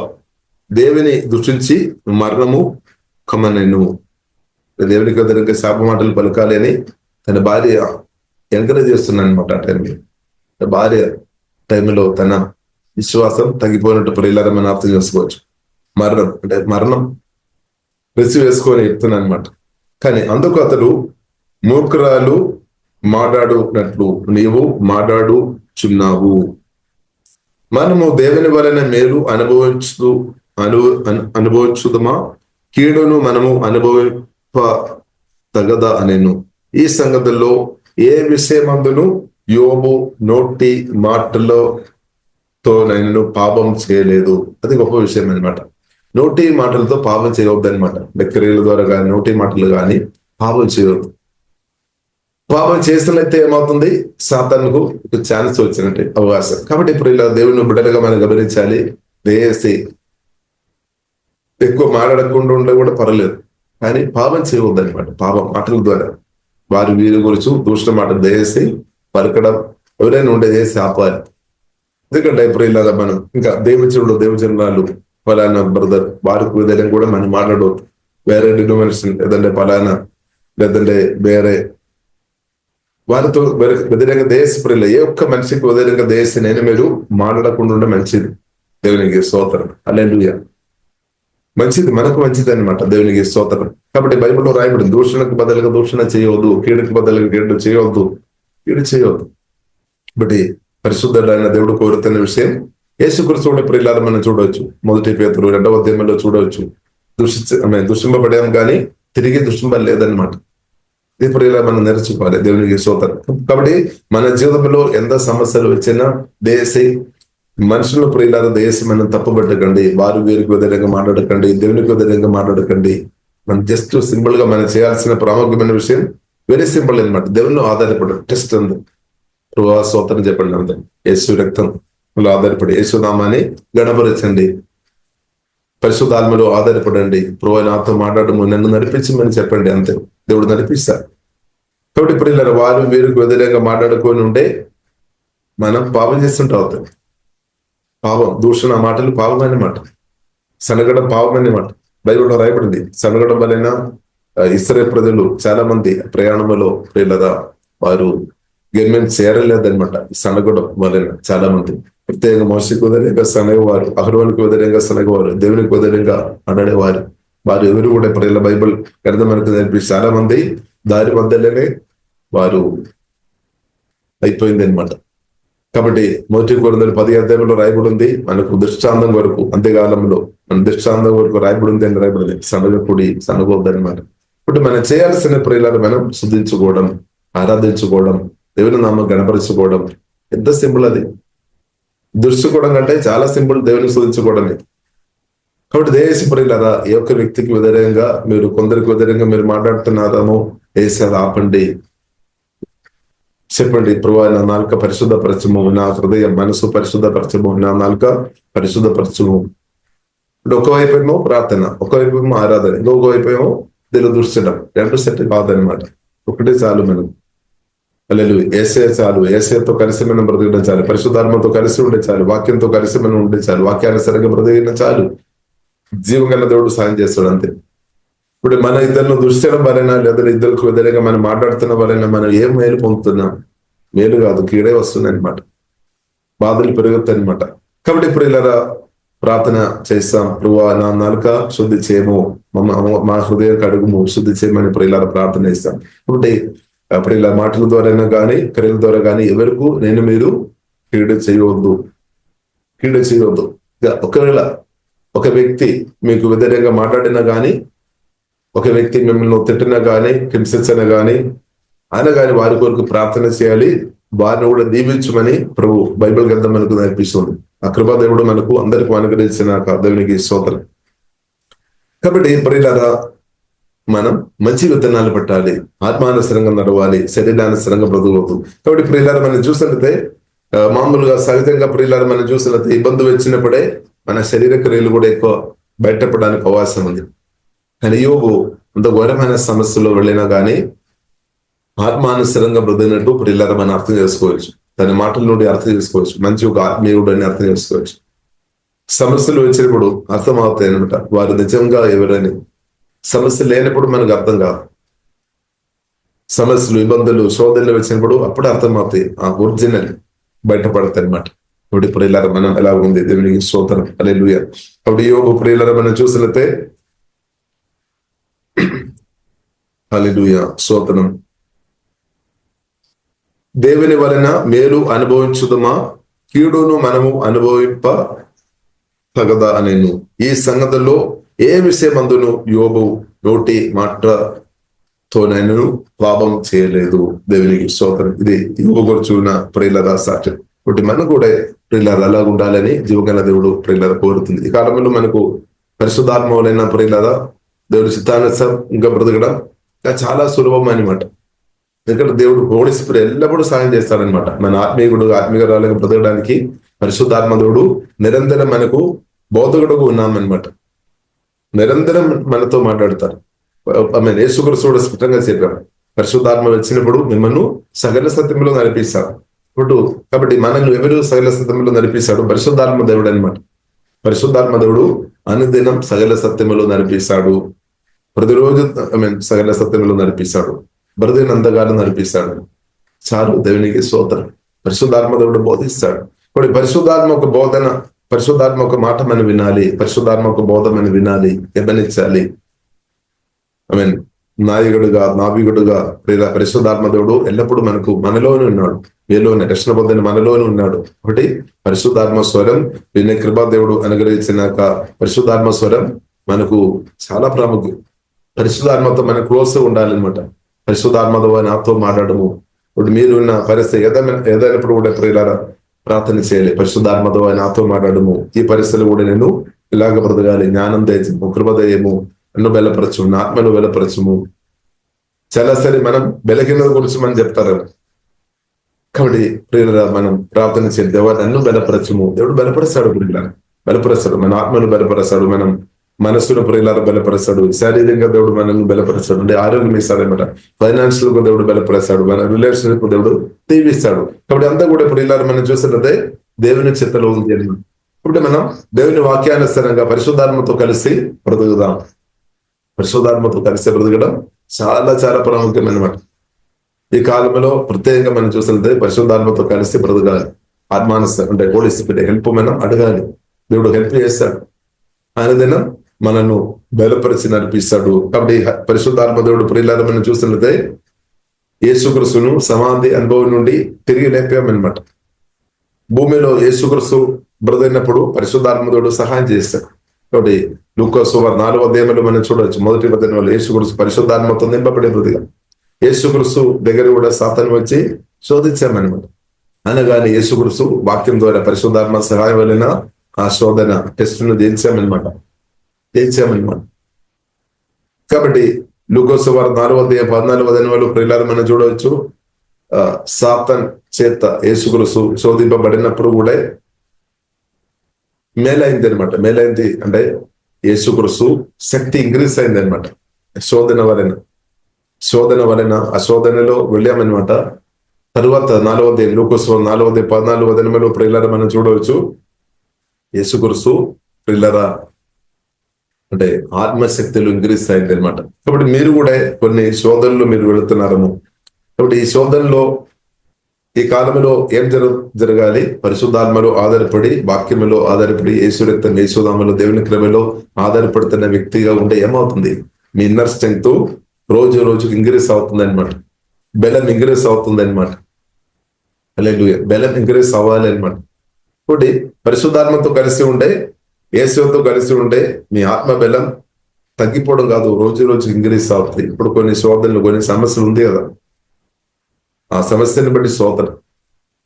దేవుని దృష్టించి మరణము కమనెను. దేవునికి వ్యతిరేకంగా శాప మాటలు పలకాలి అని తన భార్య ఎంకరేజ్ చేస్తున్నాను అనమాట. ఆ టైంలో భార్య టైంలో తన విశ్వాసం తగ్గిపోయినట్టు ప్రియులారా మనం అర్థం చేసుకోవచ్చు. మరణం రిసీవ్ వేసుకొని చెప్తున్నాను అనమాట. కానీ అందుకు అతడు, మూర్ఖురాలు మాట్లాడునట్లు నీవు మాట్లాడుచున్నావు. మనము దేవుని వలన మేలు అనుభవించుదమా, కీడును మనము తగదా అనేను. ఈ సంగతుల్లో ఏ విషయమందును యోబు నోటి మాటలతో నేను పాపం చేయలేదు. అది గొప్ప విషయం అనమాట. నోటి మాటలతో పాపం చేయవద్దు అనమాట. క్రియల ద్వారా కానీ నోటి మాటలు కానీ పాపం చేయవద్దు. పాపం చేసినట్లయితే ఏమవుతుంది? సాతానుకు ఒక ఛాన్స్ వచ్చినట్టే, అవకాశం. కాబట్టి ఇప్పుడు ఇలా దేవుని బిడ్డలుగా మనం గమనించాలి. దయచేసి ఎక్కువ మాట్లాడకుండా ఉండే కూడా పర్లేదు, కానీ పాపం చేయవద్దు అనమాట. పాపం మాటల ద్వారా వారి వీరి గురించి దూషణ మాటలు దయచేసి పలకడం, ఎవరైనా ఉండే చేసి ఆపాలి. ఎందుకంటే ఇప్పుడు ఇలాగా మనం ఇంకా దేవచనురాలు ఫలానా బ్రదర్ వారికి విధంగా కూడా మనం మాట్లాడవద్దు. వేరే డినోమినేషన్ లేదంటే ఫలానా లేదంటే వేరే వారితో వ్యతిరేక దేశ ప్రియులు ఏ ఒక్క మనిషికి వ్యతిరేక దేశ నేను మీరు మాట్లాడకుండా ఉండే మంచిది. దేవునికి స్తోత్రం. హల్లెలూయా. మంచిది, మనకు మంచిది అనమాట. దేవునికి స్తోత్రం. కాబట్టి బైబిల్లో రాయబడింది, దూషణకు బదులుగా దూషణ చేయవద్దు, కీడుకు బదులుగా కీడు చేయవద్దు. బట్టి పరిశుద్ధుడైన దేవుడు కోరుతున్న విషయం యేసుక్రీస్తు కూడా ప్రియులారా మనం చూడవచ్చు. 1 పేతురు 2వ అధ్యాయంలో చూడవచ్చు. దూషింపబడాం కానీ తిరిగి దూషింపలేదన్నమాట. ఇది ప్రియులారా మనం నేర్చుకోవాలి. దేవునికి స్తోత్రం. కాబట్టి మన జీవితంలో ఎంత సమస్యలు వచ్చినా దేశీ మనుషుల ప్రియులారా దేశం మనం తప్పుపట్టకండి, వారు వీరికి వ్యతిరేకంగా మాట్లాడకండి, దేవునికి వ్యతిరేకంగా మాట్లాడకండి. మనం జస్ట్ సింపుల్ గా మనం చేయాల్సిన ప్రాముఖ్యమైన విషయం వెరీ సింపుల్ అనమాట. దేవుని ఆధారపడడం టెస్ట్ ఉంది. స్తోత్రం చెప్పండి అందరూ. యేసు రక్తం ఆధారపడి యేసునామాన్ని గణపరచండి, పరిశుద్ధాత్మలో ఆధారపడండి. ప్రభు నాతో మాట్లాడము, నన్ను నడిపించమని చెప్పండి, అంతే. దేవుడు నడిపిస్తాడు. కాబట్టి ఇప్పుడు వారు వీరికి వ్యతిరేకంగా మాట్లాడుకొని ఉంటే మనం పాపం చేస్తుంటాం. పాపం, దూషణ మాటలు పాపమైన మాట, సనగడం పాపమైన మాట. బైబిల్లో రాయబడింది. సనగడం వలన ఇశ్రాయేలు ప్రజలు చాలా మంది ప్రయాణంలో ప్రియులరా వారు గమ్యం చేరలేదనమాట. సనగడం వలన చాలా మంది ప్రత్యేకంగా మోషేకు వ్యతిరేకంగా సనగవారు, అహరోనుకు వ్యతిరేకంగా సనగవారు, దేవునికి వ్యతిరేకంగా అనడేవారు. వారు ఎవరు కూడా ప్రియుల బైబిల్ గ్రంథం మనకు నేర్పి చాలా మంది దారి మధ్యలోనే వారు అయిపోయింది అనమాట. కాబట్టి 1 కొరింథీయులు 10 రాయబడి ఉంది, మనకు దృష్టాంతం వరకు అంత్యకాలంలో మన దృష్టాంతం వరకు రాయబడి ఉంది అని రాయబడింది. సనగకుడి, సనగొద్దనమాట. ఇప్పుడు మనం చేయాల్సిన ప్రియులను మనం శుద్ధించుకోవడం, ఆరాధించుకోవడం, దేవుని నామం గణపరచుకోవడం. ఎంత సింపుల్ అది. దుర్చుకోవడం కంటే చాలా సింపుల్ దేవుని శుద్ధించుకోవడమే. కాబట్టి దేశ ప్రియులరా, ఏ ఒక్క వ్యక్తికి వ్యతిరేకంగా మీరు, కొందరికి వ్యతిరేకంగా మీరు మాట్లాడుతున్నారేమో ఏసారి ఆపండి, చెప్పండి. ప్రభువా, నా నాలుక పరిశుద్ధపరచము, నా హృదయ మనసు పరిశుద్ధపరచము, నా నాలుక పరిశుద్ధపరచము. ఇప్పుడు ఒకవైపు ఏమో ప్రార్థన, ఒకవైపు ఏమో ఆరాధన, ఇంకొక వైపు ఏమో దేవుని దృష్టిడం. రెండు సెట్ కాదనమాట, ఒకటే చాలు మనకు. హల్లెలూయా. యేసయ్య చాలు, యేసయ్యతో కలిసి మనం బ్రతకడం చాలు, పరిశుద్ధాత్మతో కలిసి ఉండే చాలు, వాక్యంతో కలిసి మనం ఉండే చాలు, వాక్యానుసారంగా బ్రతకడం చాలు. జీవగల దేవుడు సాయం చేస్తాడు, అంతే. ఇప్పుడు మన ఇద్దరిని దృష్టిడం వలన, లేదా ఇద్దరికి వ్యతిరేకంగా మనం మాట్లాడుతున్న వలన మనం ఏం మేలు పొందుతున్నాం? మేలు కాదు, కీడే వస్తుంది అనమాట, బాధలు పెరుగుతాయి అనమాట. కాబట్టి ఇప్పుడు ఇలా ప్రార్థన చేస్తాం. ప్రభువా, నా నాలుక శుద్ధి చేయము, మా హృదయం కడుగుము, శుద్ధి చేయమని ఇప్పుడు ఇలా ప్రార్థన చేస్తాం. కాబట్టి అప్పుడు ఇలా మాటల ద్వారా కానీ క్రియల ద్వారా కానీ ఎవరికి మీరు కీడు చేయవద్దు. ఒకవేళ ఒక వ్యక్తి మీకు వ్యతిరేకంగా మాట్లాడినా కానీ, ఒక వ్యక్తి మిమ్మల్ని తిట్టినా కానీ, హింసించినా కానీ, ఆయన కానీ వారి కొరకు ప్రార్థన చేయాలి, వారిని కూడా దీవించమని ప్రభు బైబిల్ గ్రంథం మనకు నేర్పిస్తుంది. ఆ కృపాదేవుడు మనకు అందరికి అనుగ్రహించిన దేవునికి స్తోత్రం. కాబట్టి ప్రియులారా, మనం మంచి విత్తనాలు పట్టాలి, ఆత్మానుసరంగా నడవాలి, శరీరానుసరంగా బ్రతకవద్దు. కాబట్టి ప్రియులారా, మనం చూసినట్లయితే మామూలుగా సహజంగా ప్రియులారా మనం చూసినట్లయితే ఇబ్బంది వచ్చినప్పుడే మన శరీర క్రియలు కూడా ఎక్కువ బయటపడడానికి అవకాశం ఉంది. కానీ యోబు అంత ఘోరమైన సమస్యలో వెళ్ళినా కానీ ఆత్మానుసరంగా బ్రతికినట్టు ప్రియులారా మనం అర్థం చేసుకోవచ్చు. తన మాటల నుండి అర్థం చేసుకోవచ్చు, మంచి ఒక ఆత్మీయుడు అని అర్థం చేసుకోవచ్చు. సమస్యలు వచ్చినప్పుడు అర్థమవుతాయి అనమాట వారు నిజంగా ఎవరని. సమస్య లేనప్పుడు మనకు అర్థం కాదు. సమస్యలు, ఇబ్బందులు, శోధనలు వచ్చినప్పుడు అప్పుడు అర్థమవుతాయి, ఆ ఒరిజినల్ బయటపడతాయి అనమాట. ఇప్పుడు ప్రియులారా మనం ఎలా ఉంది, దేవునికి స్తోత్రం, హల్లెలూయా. కాబట్టి యోబు ప్రియులారా మనం చూసినట్లయితే, హల్లెలూయా, స్తోత్రం. దేవుని వలన మేలు అనుభవించుదమా, కీడును మనము అనుభవింప తగదా అనేను. ఈ సంగతుల్లో ఏ విషయమందును యోబు నోటి మాటతోనైనను పాపం చేయలేదు. దేవునికి స్తోత్రం. ఇది యోబు గురించి ఉన్న ప్రియులారా సాక్ష్యం. కాబట్టి మనం కూడా ప్రియులారా అలా ఉండాలని జీవగల దేవుడు ప్రియులారా కోరుతుంది. ఈ కాలంలో మనకు పరిశుద్ధాత్మలైన ప్రియులారా దేవుడు చిత్తానుసారంగా బ్రతకడం చాలా సులభం అనమాట. ఎందుకంటే దేవుడు హోలీ స్పిరిట్ ఎల్లప్పుడూ సాయం చేస్తాడనమాట. మన ఆత్మీయురాలుగా బ్రతకడానికి పరిశుద్ధాత్మ దేవుడు నిరంతరం మనకు బోధకుడుగా ఉన్నామన్నమాట. నిరంతరం మనతో మాట్లాడతారు. యేసుక్రీస్తు స్పష్టంగా చెప్పారు, పరిశుద్ధాత్మ వచ్చినప్పుడు మిమ్మల్ని సకల సత్యంలో నడిపిస్తాడు. కాబట్టి మనల్ని ఎవరు సకల సత్యంలో నడిపిస్తాడు? పరిశుద్ధాత్మ దేవుడు అనమాట. పరిశుద్ధాత్మ దేవుడు అనుదినం సకల సత్యంలో నడిపిస్తాడు. ప్రతిరోజు సకల సత్యంలో నడిపిస్తాడు, బ్రతికినంతకాలం నడిపిస్తాడు. చాలు, దేవునికి స్తోత్రం. పరిశుద్ధాత్మ దేవుడు బోధిస్తాడు. ఇప్పుడు పరిశుద్ధాత్మ ఒక బోధన, పరిశుద్ధాత్మ ఒక మాట మనం వినాలి, పరిశుద్ధాత్మ ఒక బోధ మనం వినాలి, గమనించాలి. నావికుడుగా పరిశుద్ధాత్మ దేవుడు ఎల్లప్పుడూ మనలోనే ఉన్నాడు, మీలోనే రక్షణ పొందిన మనలోనే ఉన్నాడు. ఒకటి పరిశుద్ధాత్మ స్వరం, వినే కృపా దేవుడు అనుగ్రహించినాక పరిశుద్ధాత్మ స్వరం మనకు చాలా ప్రాముఖ్యం. పరిశుద్ధాత్మతో మనం క్లోజ్ ఉండాలన్నమాట. పరిశుద్ధాత్మతో నాతో మాట్లాడము. ఇప్పుడు మీరున్న పరిస్థితి ఏదైనప్పుడు కూడా ప్రియులారా ప్రార్థన చేయాలి. పరిశుద్ధాత్మతో నాతో మాట్లాడము, ఈ పరిస్థితులు కూడా నేను ఇలాగ బ్రతకాలి, జ్ఞానం దయచము, కృపదయము, నన్ను బలపరచము, నా ఆత్మను బలపరచము. చాలా సరే మనం బలహీనత గురించి మనం చెప్తారు. కాబట్టి ప్రియులారా మనం ప్రార్థన చేయాలి, దేవా నన్ను బలపరచుము. దేవుడు బలపరుస్తాడు ప్రియులారా, బలపరుస్తాడు. మన ఆత్మను బలపరుస్తాడు, మనం మనస్సును ప్రియులారా బలపరుస్తాడు, శారీరకంగా దేవుడు మనల్ని బలపరుస్తాడు, అంటే ఆరోగ్యం ఇస్తాడనమాట, ఫైనాన్షియల్ గా దేవుడు బలపరుస్తాడు, మన రిలేషన్షిప్ దేవుడు దీవిస్తాడు. కాబట్టి అంతా కూడా ప్రియులారా మనం చూస్తున్నదే దేవుని చిత్తలో ఉంది అన్నమాట. ఇప్పుడు మనం దేవుని వాక్యానుసారంగా పరిశుద్ధాత్మతో కలిసి బ్రతుకుదాం. పరిశుద్ధాత్మతో కలిసి బ్రతకడం చాలా చాలా ప్రాముఖ్యమైనమాట. ఈ కాలంలో ప్రత్యేకంగా మనం చూసినట్లయితే పరిశుద్ధాత్మతో కలిసి బ్రతకాలి. ఆత్మానుస అంటే హోలీ స్పిరిట్ హెల్ప్ మనం అడగాలి, దేవుడు హెల్ప్ చేస్తాడు. ఆయన దినం మనను బలపరిచి నడిపిస్తాడు. కాబట్టి పరిశుద్ధాత్మ దేవుడు ప్రియులారా మనం చూసినట్లయితే యేసుక్రీస్తును సమాధి అనుభవం నుండి తిరిగి లేపామన్నమాట. భూమిలో యేసుక్రీస్తు బ్రతికినప్పుడు పరిశుద్ధాత్మ దేవుడు సహాయం చేస్తాడు. కాబట్టి లూకా సువార్త 4వ అధ్యాయంలో మనం చూడవచ్చు, మొదటి వచనంలో యేసుక్రీస్తు పరిశుద్ధాత్మతో నింపబడే బ్రతిగా. యేసుక్రీస్తు దగ్గర కూడా సాతాను వచ్చి శోధించామన్నమాట. అనగానే యేసుక్రీస్తు వాక్యం ద్వారా పరిశుద్ధాత్మ సహాయం వలన ఆ శోధన టెస్ట్ ను జయించామన్నమాట. కాబట్టి లూకా సువార్త 4వ అధ్యాయం 14వ వచనంలో ప్రియులారా మనం చూడవచ్చు, సాతాన్ చేత యేసుక్రీస్తు శోధింపబడినప్పుడు కూడా మేలైంది అనమాట. మేలైంది అంటే యేసుక్రీస్తు శక్తి ఇంక్రీజ్ అయింది అనమాట. శోధన వలన ఆ శోధనలో వెళ్ళామన్నమాట. తరువాత 4వ అధ్యాయం లూకా సువార్త 4వ అధ్యాయం 14వ వచనంలో ప్రియులారా మనం చూడవచ్చు, యేసుక్రీస్తు ప్రియులారా అంటే ఆత్మశక్తులు ఇంక్రీజ్ అయింది అనమాట. కాబట్టి మీరు కూడా కొన్ని శోధనలు మీరు వెళుతున్నారము. కాబట్టి ఈ శోధనలో ఈ కాలంలో ఏం జరగాలి? పరిశుద్ధాత్మలో ఆధారపడి, వాక్యములో ఆధారపడి, యేసు రక్తం యేసునామములో దేవుని క్రమలో ఆధారపడుతున్న వ్యక్తిగా ఉంటే ఏమవుతుంది? మీ ఇన్నర్ స్ట్రెంగ్త్ రోజుకి ఇంక్రీజ్ అవుతుంది అనమాట. బలం ఇంక్రీజ్ అవుతుంది అనమాట. హల్లెలూయా, బలం ఇంక్రీజ్ అవ్వాలి అనమాట. కాబట్టి పరిశుద్ధాత్మతో కలిసి ఉంటే, యేసుతో కలిసి ఉంటే మీ ఆత్మ బలం తగ్గిపోవడం కాదు, రోజు ఇంక్రీజ్ అవుతుంది. ఇప్పుడు కొన్ని శోధనలు, కొన్ని సమస్యలు ఉంది కదా, ఆ సమస్యని బట్టి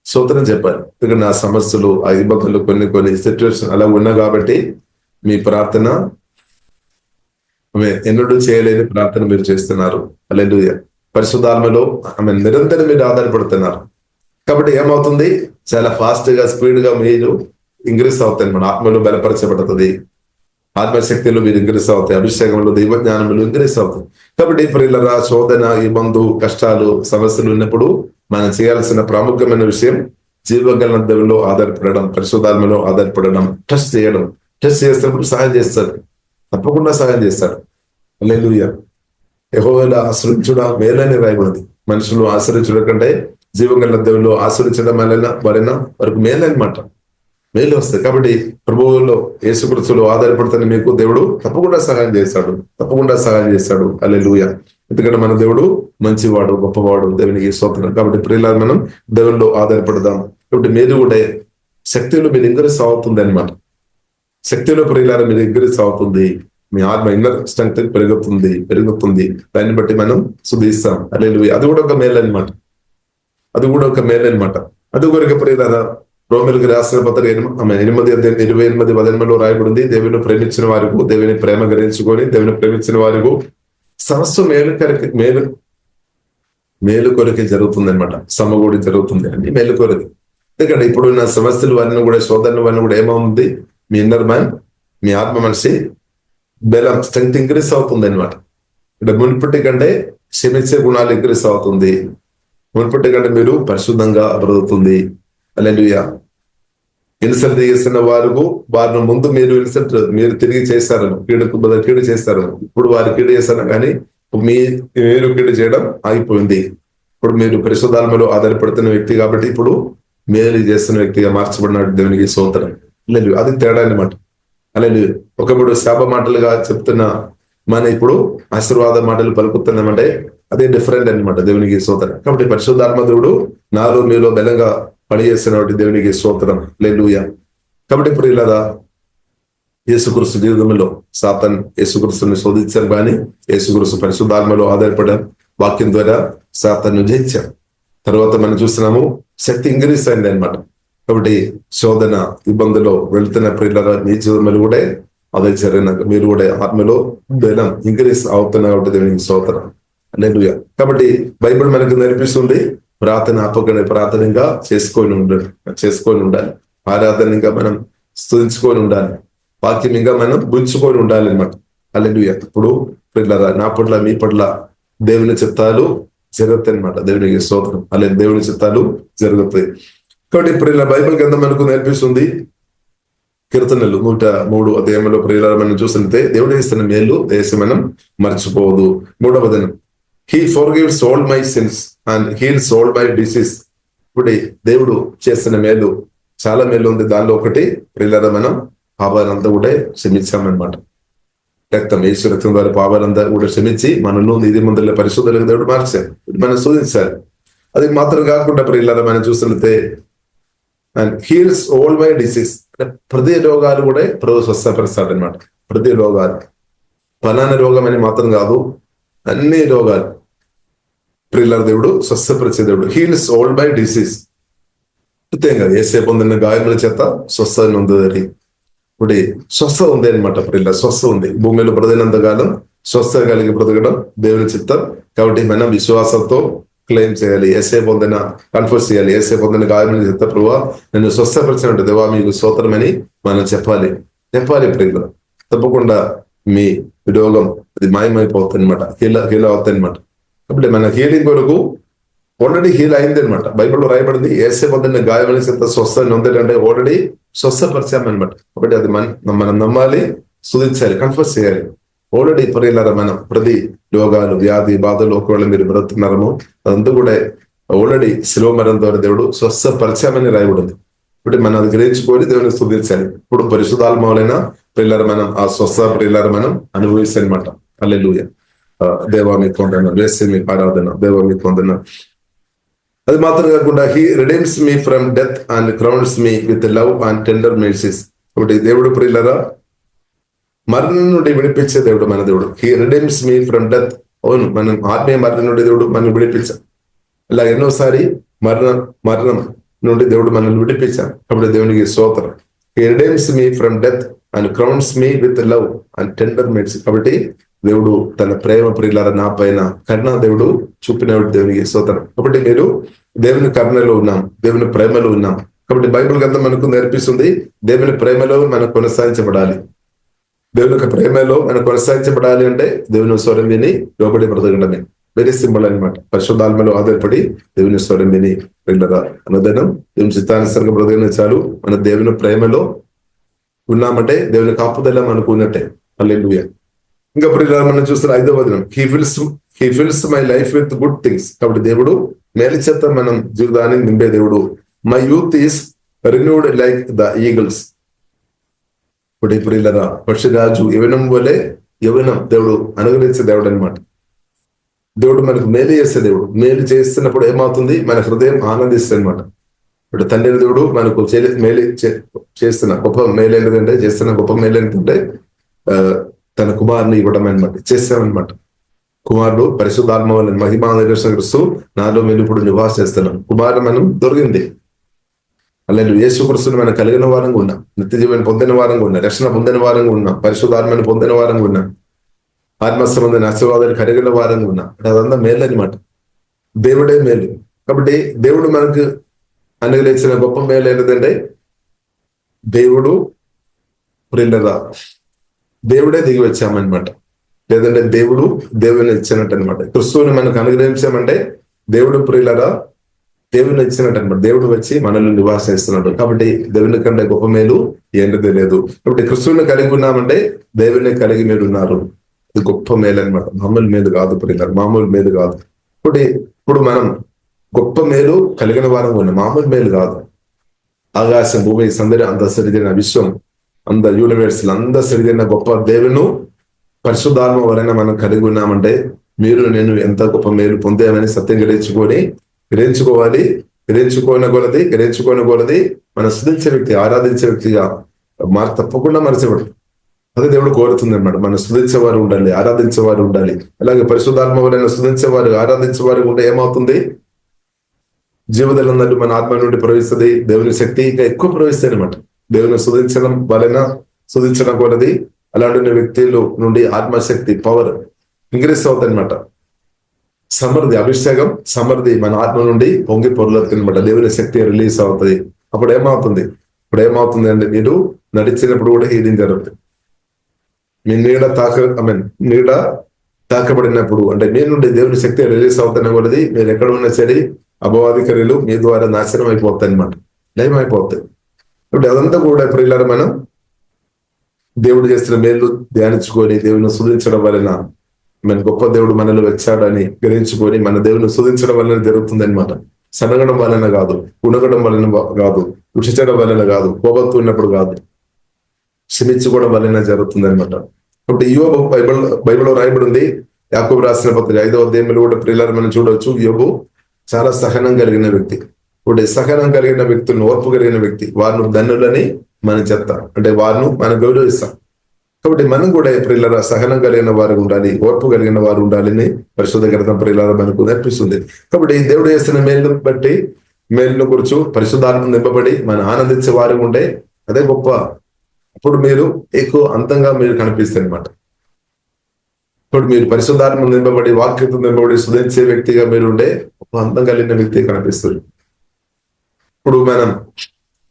సోదరం చెప్పాలి. ఎందుకంటే ఆ సమస్యలు, ఆ ఇబ్బందులు, కొన్ని సిచ్యువేషన్ అలా ఉన్నా కాబట్టి మీ ప్రార్థన ఆమె ఎన్నడూ చేయలేని ప్రార్థన మీరు చేస్తున్నారు. హల్లెలూయా. పరిశుద్ధాత్మలో ఆమె నిరంతరం మీరు ఆధారపడుతున్నారు. కాబట్టి ఏమవుతుంది? చాలా ఫాస్ట్ గా, స్పీడ్ గా మీరు ఇంక్రీజ్ అవుతాయి. మన ఆత్మలో బలపరచబడుతుంది, ఆత్మశక్తిలో మీరు ఇంక్రీజ్ అవుతాయి, అభిషేకంలో దైవ జ్ఞానంలో ఇంక్రీజ్ అవుతాయి. కాబట్టి ప్రియులారా, శోధన, ఇబ్బందు, కష్టాలు, సమస్యలు ఉన్నప్పుడు మనం చేయాల్సిన ప్రాముఖ్యమైన విషయం జీవగల దేవుల్లో ఆధారపడడం, పరిశుద్ధాత్మలో ఆధారపడడం, టెస్ట్ చేయడం. టెస్ట్ చేసినప్పుడు సహాయం చేస్తాడు, తప్పకుండా సహాయం చేస్తాడు. హల్లెలూయా. యెహోవాను ఆశ్రయించుట మేలని రాయబడింది. మనుషులు ఆశ్రయించడం కంటే జీవగల దేవుల్లో ఆశ్రయించడం వలన వరకు మేలనమాట, మేలు వస్తాయి. కాబట్టి ప్రభువులో యేసుక్రీస్తులో ఆధారపడుతున్న మీకు దేవుడు తప్పకుండా సహాయం చేస్తాడు. హల్లెలూయా. ఎందుకంటే మన దేవుడు మంచివాడు, గొప్పవాడు, దేవునికి స్తోత్రం. కాబట్టి ప్రియులారా మనం దేవుల్లో ఆధారపడదాం. కాబట్టి మీరు కూడా శక్తిలో మీరు ఇంక్రీజ్ అవుతుంది అనమాట. శక్తిలో ప్రియులారా మీరు ఇంక్రీజ్ అవుతుంది, మీ ఆత్మ ఇన్నర్ స్ట్రెంగ్త్ పెరుగుతుంది. దాన్ని బట్టి మనం శుద్ధిస్తాం. హల్లెలూయా. అది కూడా ఒక మేలు అనమాట. అది కొరకు ప్రియులారా రోమిలకు రాసిన పత్రిక 8:28 వచనంలో రాయబడింది, దేవుని ప్రేమించిన వారికి, దేవుని ప్రేమ గ్రహించుకొని దేవుని ప్రేమించిన వారికి సమస్య మేలు కొరకే జరుగుతుంది అనమాట. సమగూడి జరుగుతుంది అండి, మేలు కొరకి. ఎందుకంటే ఇప్పుడున్న సమస్యలు అన్నీ కూడా, శోధనలు అన్నీ కూడా ఏమవుతుంది? మీ ఇన్నర్ మ్యాన్, మీ ఆత్మ మనిషి బలం, స్ట్రెంగ్త్ ఇంక్రీజ్ అవుతుంది అనమాట. అంటే మునుపటి కంటే క్షమించే గుణాలు ఇంక్రీజ్ అవుతుంది, మునుపటి కంటే మీరు పరిశుద్ధంగా బ్రతుకుతుంది. హల్లెలూయా. ఇన్సల్ట్ చేస్తున్న వారిని ముందు మీరు తిరిగి చేస్తారు, కీడు చేస్తారు. ఇప్పుడు వారు కీడు చేస్తారు, కానీ మీరు కీడు చేయడం ఆగిపోయింది. ఇప్పుడు మీరు పరిశుద్ధాత్మలో ఆధారపడుతున్న వ్యక్తి కాబట్టి ఇప్పుడు మేలు చేస్తున్న వ్యక్తిగా మార్చబడినాడు. దేవునికి స్తోత్రం. లేదు, అది తేడా అనమాట. అలాగే ఒకప్పుడు శాప మాటలుగా చెప్తున్న మన ఇప్పుడు ఆశీర్వాద మాటలు పలుకుతున్నామంటే అదే డిఫరెంట్ అనమాట. దేవునికి స్తోత్రం. కాబట్టి పరిశుద్ధాత్మ దేవుడు నాలో మీలో బలంగా పనిచేస్తున్నటువంటి దేవునికి స్తోత్రం. హల్లెలూయా. కాబట్టి ఇప్పుడు ఇలా యేసుక్రీస్తు జీవితంలో సాతాను యేసుక్రీస్తుని శోధించారు, కానీ యేసుక్రీస్తు పరిశుద్ధాత్మలో ఆధారపడ్డ వాక్యం ద్వారా సాతాను జయించారు. తర్వాత మనం చూస్తున్నాము శక్తి ఇంక్రీజ్ అయింది అనమాట. కాబట్టి శోధన, ఇబ్బందులో వెళుతున్న ప్రియులారా మీ జీవితంలో కూడా అదే జరిగిన మీరు కూడా ఆత్మలో బలం ఇంక్రీజ్ అవుతున్న కాబట్టి దేవునికి స్తోత్రం. హల్లెలూయా. కాబట్టి బైబిల్ మనకు నేర్పిస్తుంది ప్రార్థన ఆపకనే ప్రార్థన ఇంకా చేసుకొని ఉండాలి. ఆరాధన ఇంకా మనం స్తుతించుకొని ఉండాలి. వాక్యం ఇంకా మనం గుంచుకొని ఉండాలి అనమాట. హల్లెలూయా. ఇప్పుడు పిల్లరా, నా పట్ల మీ పట్ల దేవుని చిత్తాలు జరుగుతాయి అనమాట. దేవునికి స్తోత్రం. అలాగే దేవుని చిత్తాలు జరుగుతాయి. కాబట్టి ఇప్పుడు ఇలా బైబిల్ గ్రంథం మనకు నేర్పిస్తుంది. కీర్తనలు 103 అధ్యాయంలో ప్రియులారా మనం చూస్తుంటే దేవుడు చేస్తున్న మేలు దేశం మనం మర్చిపోదు. 3వ దినం, he forgives all my since and heels all my disease. ఇప్పుడు దేవుడు చేస్తున్న మేలు చాలా మేలు ఉంది. దానిలో ఒకటి ప్రియులారా మనం పాపాలంతా కూడా క్షమించామన్నమాట. యేసు రక్తం ద్వారా పాపాలంతా కూడా క్షమించి మనను నీతిమంతుల పరిశుద్ధులకు దేవుడు మార్చారు. మనం శోధించాలి. అది మాత్రం కాకుండా ప్రియులారా మనం చూస్తుంటే and heels all my disease, ప్రతి రోగాలు కూడా ప్రభు స్వస్థపరుస్తాడు అనమాట. ప్రతి రోగాలు, ఫలానా రోగం అని మాత్రం కాదు, అన్ని రోగాలు ప్రియులారా దేవుడు స్వస్థపరిచే దేవుడు. Heels all my disease. అంతే కదా, యేసయ్య పొందిన గాయముల చేత స్వస్థత ఉంది. ఇప్పుడు స్వస్థ ఉంది అనమాట. ప్రియులారా స్వస్థ ఉంది. భూమిలో బ్రతికినంత కాలం స్వస్థ కలిగి బ్రతకడం దేవుని చిత్తం. కాబట్టి మనం విశ్వాసంతో క్లెయిమ్ చేయాలి. యేసయ్య పొందిన కన్ఫర్స్ చేయాలి. యేసయ్య పొందిన గాయముల చేత ప్రభువా నన్ను స్వస్థపరిచినట్టు దేవా మీకు స్తోత్రమని మనం చెప్పాలి. ప్రియులారా తప్పకుండా మీ రోగం అది మాయమైపోతుంది అనమాట. హీల్ అవుతుంది అనమాట. కాబట్టి మన హీలింగ్ కొరకు ఆల్రెడీ హీల్ అయింది అనమాట. బైబిల్లో రాయబడింది యేసయ్య పొందిన గాయముల చేత స్వస్థ నొందంటే ఆల్రెడీ స్వస్థపరిచామన్నమాట. కాబట్టి అది మనం నమ్మాలి, స్తుతించాలి, కన్ఫర్స్ చేయాలి. ఆల్రెడీ ప్రియులారా మనం ప్రతి రోగాలు, వ్యాధి బాధలు ఒకవేళ మీరు బ్రతుకున్నారము అదంతా కూడా ఆల్రెడీ శిలువ మరణం ద్వారా దేవుడు స్వస్థపరిచామని రాయబడింది. ఇప్పుడు మనం అది గ్రహించుకొని దేవుని స్తుతించాలి. ఇప్పుడు పరిశుద్ధాత్మలైన ప్రియులారా మనం ఆ స్వస్థ ప్రియులారా మనం అనుభవిస్తానమాట. హల్లెలూయా. దేవా మీకు వందనాలు, యేసయ్య మీకు ఆరాధన, దేవా మీకు వందనాలు. అది మాత్రం కాకుండా he redeems me from death and crowns me with love and tender mercies. కాబట్టి దేవుడు ప్రియులారా మరణం నుండి విడిపించే దేవుడు మన దేవుడు. He redeems me from death. అవును, మనం ఆత్మీయ మరణం నుండి దేవుడు మనం విడిపించాం. ఇలా ఎన్నోసారి మరణం నుండి దేవుడు మనల్ని విడిపించాం. కాబట్టి దేవునికి స్తోత్రం. He redeems me from death and crowns me with love and tender mercy. కాబట్టి దేవుడు తన ప్రేమ ప్రియులారా నా పైన కరుణ దేవుడు చూపినవాడు. దేవునికి స్తోత్రం. కాబట్టి మీరు దేవుని కరుణలో ఉన్నాం, దేవుని ప్రేమలో ఉన్నాం. కాబట్టి బైబిల్ గ్రంథం మనకు నేర్పిస్తుంది దేవుని ప్రేమలో మనం కొనసాగించబడాలి. దేవుని యొక్క ప్రేమలో మనం కొనసాగించబడాలి అంటే దేవుని స్వరం విని లోబడి బ్రతకడమే. వెరీ సింపుల్ అనమాట. పరిశుద్ధాత్మలో ఆధారపడి దేవుని స్వరం విని ప్రియులారా అనుదినం దేవుని చిత్తానుసారంగా బ్రతకడం చాలు. మన దేవుని ప్రేమలో ఉన్నామంటే దేవుని కాపుదల మనకు ఉన్నట్టే. హల్లెలూయా. ఇంకా ప్రియులారా మనం చూస్తున్న 5వ దినం, he fills my life with good things. కాబట్టి దేవుడు మేలు చేత మనం జీవితాన్ని నింపే దేవుడు. My youth is renewed like the eagles. ఇప్పుడు ప్రియులారా పక్షిరాజు యవ్వనం వలె యవ్వనం దేవుడు అనుగ్రహించే దేవుడు అనమాట. దేవుడు మనకు మేలు చేసే దేవుడు. మేలు చేస్తున్నప్పుడు ఏమవుతుంది, మన హృదయం ఆనందిస్తుంది అనమాట. ఇప్పుడు తండ్రి దేవుడు మనకు మేలు చేస్తున్న గొప్ప మేలు ఏంటంటే చేస్తున్న గొప్ప మేలు ఏంటంటే తన కుమారుని ఇవ్వడం అనమాట, చేస్తామన్నమాట. కుమారుడు పరిశుద్ధాత్మ వల్ల మహిమా నిరసనస్తూ నాలో మేము ఇప్పుడు నివాసం చేస్తున్నాం. కుమారుడు మనం దొరికింది. అలాగే యేసుక్రీస్తుని మనం కలిగిన వారంగా ఉన్నాం, నిత్య జీవన పొందిన వారంగా ఉన్నాం, రక్షణ పొందిన వారంగా ఉన్నాం, పరిశుద్ధాత్మని పొందిన వారంగా ఉన్నాం, ఆత్మసంబంధమైన ఆశీర్వాదాలు కలిగిన వారంగా ఉన్నాం. అదంతా మేలు అనమాట. దేవుడే మేలు. కాబట్టి దేవుడు మనకు అనుగ్రహించిన గొప్ప మేలు ఏంటంటే దేవుడు ప్రియులారా దేవుడే దిగి వచ్చామన్నమాట. లేదంటే దేవుని ఇచ్చినట్టు అనమాట. క్రిస్తువుని మనకు అనుగ్రహించామంటే దేవుడు ప్రియులారా దేవుని ఇచ్చినట్టు అనమాట. దేవుడు వచ్చి మనల్ని నివాసం ఇస్తున్నాడు. కాబట్టి దేవుని కంటే గొప్ప మేలు ఏంటిది లేదు. కాబట్టి క్రిస్తువుని కలిగి ఉన్నామంటే దేవుని కలిగి మీరు ఉన్నారు. ఇది గొప్ప మేలు అనమాట. మామూలు మేలు కాదు ప్రియులారా, మామూలు మేలు కాదు. ఇప్పుడు మనం గొప్ప మేలు కలిగిన వారంగా ఉన్నాం, మామూలు మేలు కాదు. ఆకాశం భూమి సందరి అంత సరిదిన విశ్వం అంత యూనివర్స్ అంత సరిదిన గొప్ప దేవును పరిశుద్ధాత్మ వలన మనం కలిగి ఉన్నామంటే మీరు నేను ఎంత గొప్ప మేలు పొందామని సత్యం గ్రహించుకోవాలి. గ్రహించుకోనగలది మన స్తుతించే వ్యక్తి, ఆరాధించే వ్యక్తిగా తప్పకుండా మరచబడు. అదే దేవుడు కోరుతుంది అనమాట. మనం స్తుతించేవారు ఉండాలి, ఆరాధించేవారు ఉండాలి. అలాగే పరిశుద్ధాత్మ వలన స్తుతించేవారు ఆరాధించేవారు ఉంటే ఏమవుతుంది, జీవదలందరూ మన ఆత్మ నుండి ప్రవహిస్తుంది. దేవుని శక్తి ఇంకా ఎక్కువ ప్రవహిస్తుంది అనమాట. దేవుని స్తుతించడం కొలది అలాంటి వ్యక్తులు నుండి ఆత్మశక్తి పవర్ ఇంక్రీస్ అవుతుంది అనమాట. సమృద్ధి, అభిషేకం సమృద్ధి మన ఆత్మ నుండి పొంగి పొరలెత్తినమాట. దేవుని శక్తి రిలీజ్ అవుతుంది. అప్పుడు ఏమవుతుంది అంటే మీరు నడిచినప్పుడు కూడా హీలింగ్ జరుగుతుంది. మీ నీడ తాకబడినప్పుడు అంటే మీ నుండి దేవుని శక్తి రిలీజ్ అవుతున్న కొలది మీరు ఎక్కడ ఉన్నా సరే అపవాదికరులు మీ ద్వారా నాశనం అయిపోతాయి అనమాట, లయం అయిపోతాయి. ఇప్పుడు అదంతా కూడా ప్రియులారా మనం దేవుడు చేసిన మేలు ధ్యానించుకొని దేవుని స్తుతించడం వలన మన గొప్ప దేవుడు మనలో వచ్చాడని గ్రహించుకొని మన దేవుని స్తుతించడం వలన జరుగుతుంది అనమాట. సనగడం వలన కాదు, గుణగడం వలన కాదు, రుచిచడం వలన కాదు, కోపత్తు ఉన్నప్పుడు కాదు, క్షమించుకోవడం వలన జరుగుతుంది అనమాట. కాబట్టి యోబు బైబిల్లో రాయబడి ఉంది. యాకోబు రాసిన పత్రిక 5వ అధ్యాయంలో కూడా ప్రియులారా మనం చూడవచ్చు. యోబు చాలా సహనం కలిగిన వ్యక్తి. ఇప్పుడు సహనం కలిగిన వ్యక్తులను, ఓర్పు కలిగిన వ్యక్తి, వారిని ధన్యులని మనం చెప్తాం, అంటే వారిని మనం గౌరవిస్తాం. కాబట్టి మనం కూడా ప్రియులారా సహనం కలిగిన వారు ఉండాలి, ఓర్పు కలిగిన వారు ఉండాలని పరిశుద్ధ గ్రంథం ప్రియులారా మనకు నేర్పిస్తుంది. కాబట్టి దేవుడు చేసిన మేలును గురించి పరిశుద్ధాత్మ నింపబడి మనం ఆనందించే వారు ఉండే అదే గొప్ప. అప్పుడు మీరు ఎక్కువ అంతంగా మీరు కనిపిస్తారు అనమాట. ఇప్పుడు మీరు పరిశుద్ధాత్మ నింపబడి వాక్యత నింపబడి స్తుతించే వ్యక్తిగా మీరు ఉండే ఒక అందం కలిగిన వ్యక్తి కనిపిస్తుంది. ఇప్పుడు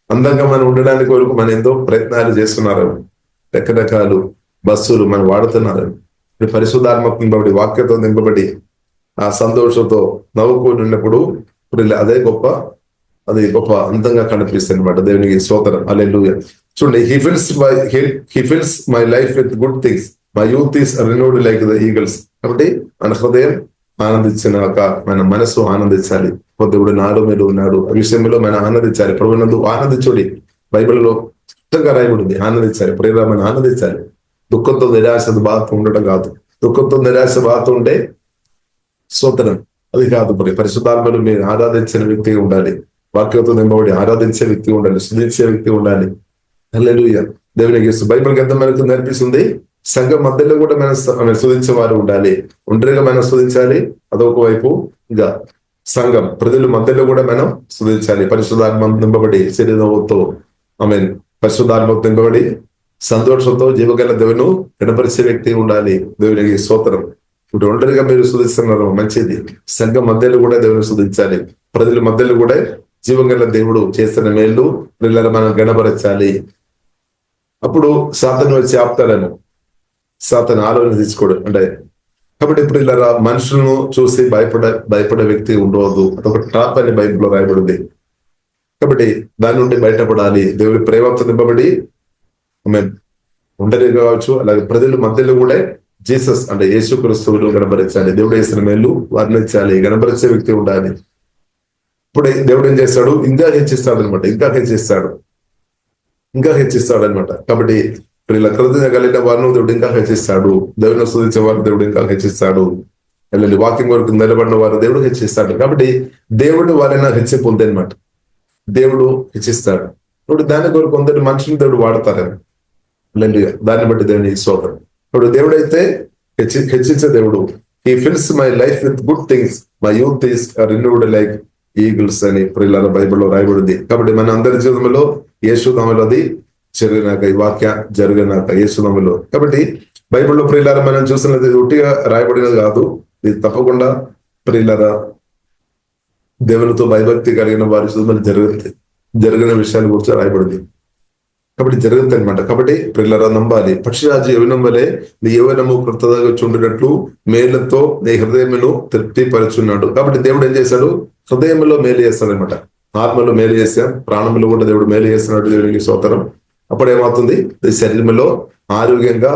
అందంగా మనం ఉండడానికి వరకు మనం ఎంతో ప్రయత్నాలు చేస్తున్నారు, రకరకాలు బస్సులు మనం వాడుతున్నారు. పరిశుద్ధాత్మకు నింపబడి వాక్యతో నింపబడి ఆ సంతోషంతో నవ్వుకొని ఉన్నప్పుడు అదే గొప్ప అందంగా కనిపిస్తుంది అనమాట. దేవునికి స్తోత్రం, హల్లెలూయా. చూడండి, he fills my life with good things, my youth is renewed like the eagles. కాబట్టి మన హృదయం ఆనందించినాక మన మనసు ఆనందించాలి. దేవుడు నాడు మీద ఉన్నాడు, ఆ విషయంలో మనం ఆనందించాలి. ప్రభునందు ఆనందించుడి, బైబిల్లో స్పష్టంగా రాయబడింది. ఆనందించాలి, ప్రేమ మనం ఆనందించాలి. దుఃఖంతో నిరాశ బాధతో ఉండటం కాదు. దుఃఖంతో నిరాశ బాధతో ఉంటే స్తోత్రం అది కాదు. మరి పరిశుద్ధాత్మలు మీరు ఆరాధించిన వ్యక్తిగా ఉండాలి, వాక్యంతో నింపబడి ఆరాధించే వ్యక్తి ఉండాలి, స్తుతించే వ్యక్తి ఉండాలి. హల్లెలూయా. దేవునికి బైబిల్ గ్రంథం మనకు నేర్పిస్తుంది. సంఘం మధ్యలో కూడా మనం స్తుతించే వారు ఉండాలి. ఒంటరిగా మనం స్తుతించాలి, అదొక వైపు. ఇంకా సంఘం ప్రజల మధ్యలో కూడా మనం స్తుతించాలి. పరిశుద్ధాత్మ నింపబడి శరీరంతో పరిశుద్ధాత్మ నింపబడి సంతోషంతో జీవగల దేవుని గణపరిచే వ్యక్తి ఉండాలి. దేవునికి స్తోత్రం. ఇప్పుడు ఒంటరిగా మీరు స్తుతిస్తున్నారు, మంచిది. సంఘం మధ్యలో కూడా దేవుని స్తుతించాలి. ప్రజల మధ్యలో కూడా జీవగల దేవుడు చేస్తున్న మేలు పిల్లలు మనం గణపరచాలి. అప్పుడు సాతాను వచ్చి ఆపుతాడను, సాతాను ఆలోచన తీసుకోవడం అంటే. కాబట్టి ఇప్పుడు ఇలా మనుషులను చూసి భయపడే వ్యక్తి ఉండవద్దు. అదొక ట్రాప్ అని బైబిల్లో రాయబడింది. కాబట్టి దాని నుండి బయటపడాలి. దేవుడి ప్రేమతో నింపబడి ఉండరే కావచ్చు, అలాగే ప్రజల మధ్యలో కూడా జీసస్ అంటే యేసుక్రీస్తువును గణపరచాలి. దేవుడు చేసిన మేలు వర్ణించాలి, గణపరిచే వ్యక్తి ఉండాలి. ఇప్పుడు దేవుడు ఏం చేస్తాడు? ఇంకా హెచ్చిస్తాడు అనమాట, ఇంకా హెచ్చిస్తాడు అనమాట. కాబట్టి ఇలా కృతజ్ఞత కలిగిన వారిని దేవుడు ఇంకా హెచ్చిస్తాడు. దేవుని స్తుతించే వారు దేవుడు ఇంకా హెచ్చిస్తాడు. వాకింగ్ వరకు నిలబడిన వారు దేవుడు హెచ్చిస్తాడు. కాబట్టి దేవుడు వారైనా హెచ్చి పొందే అనమాట. దేవుడు హెచ్చిస్తాడు. ఇప్పుడు దాని కొరకు కొందరు మనుషులు దేవుడు వాడతారేమో, దాన్ని బట్టి దేవుని స్తోత్రం. ఇప్పుడు దేవుడైతే హెచ్చించే దేవుడు. He fills my life with good things, my youth is renewed like eagles అని ప్రియులారా బైబిల్లో రాయబడింది. కాబట్టి మన అందరి జీవితంలో యేసునామములో అది జరిగినాక, ఈ వాక్య జరిగినాక యేసునామములో. కాబట్టి బైబిల్లో ప్రియులారా మనం చూసినది ఒట్టిగా రాయబడినది కాదు. ఇది తప్పకుండా ప్రియులారా దేవునితో భయభక్తి కలిగిన వారి జీవితంలో జరిగిన విషయాల గురించి రాయబడింది. కాబట్టి జరుగుతుంది అనమాట. కాబట్టి ప్రియులారా నమ్మాలి. పక్షిరాజు యవ్వనం వలె నీ యవ్వనము కృతగా చుండినట్లు మేలుతో నీ హృదయమును తృప్తిపరుచున్నాడు. కాబట్టి దేవుడు ఏం చేశాడు? హృదయంలో మేలు చేస్తాడు అనమాట. ఆత్మలో మేలు చేస్తాం, ప్రాణంలో కూడా దేవుడు మేలు చేస్తున్నాడు. దేవునికి స్తోత్రం. అప్పుడు ఏమవుతుంది? శరీరంలో ఆరోగ్యంగా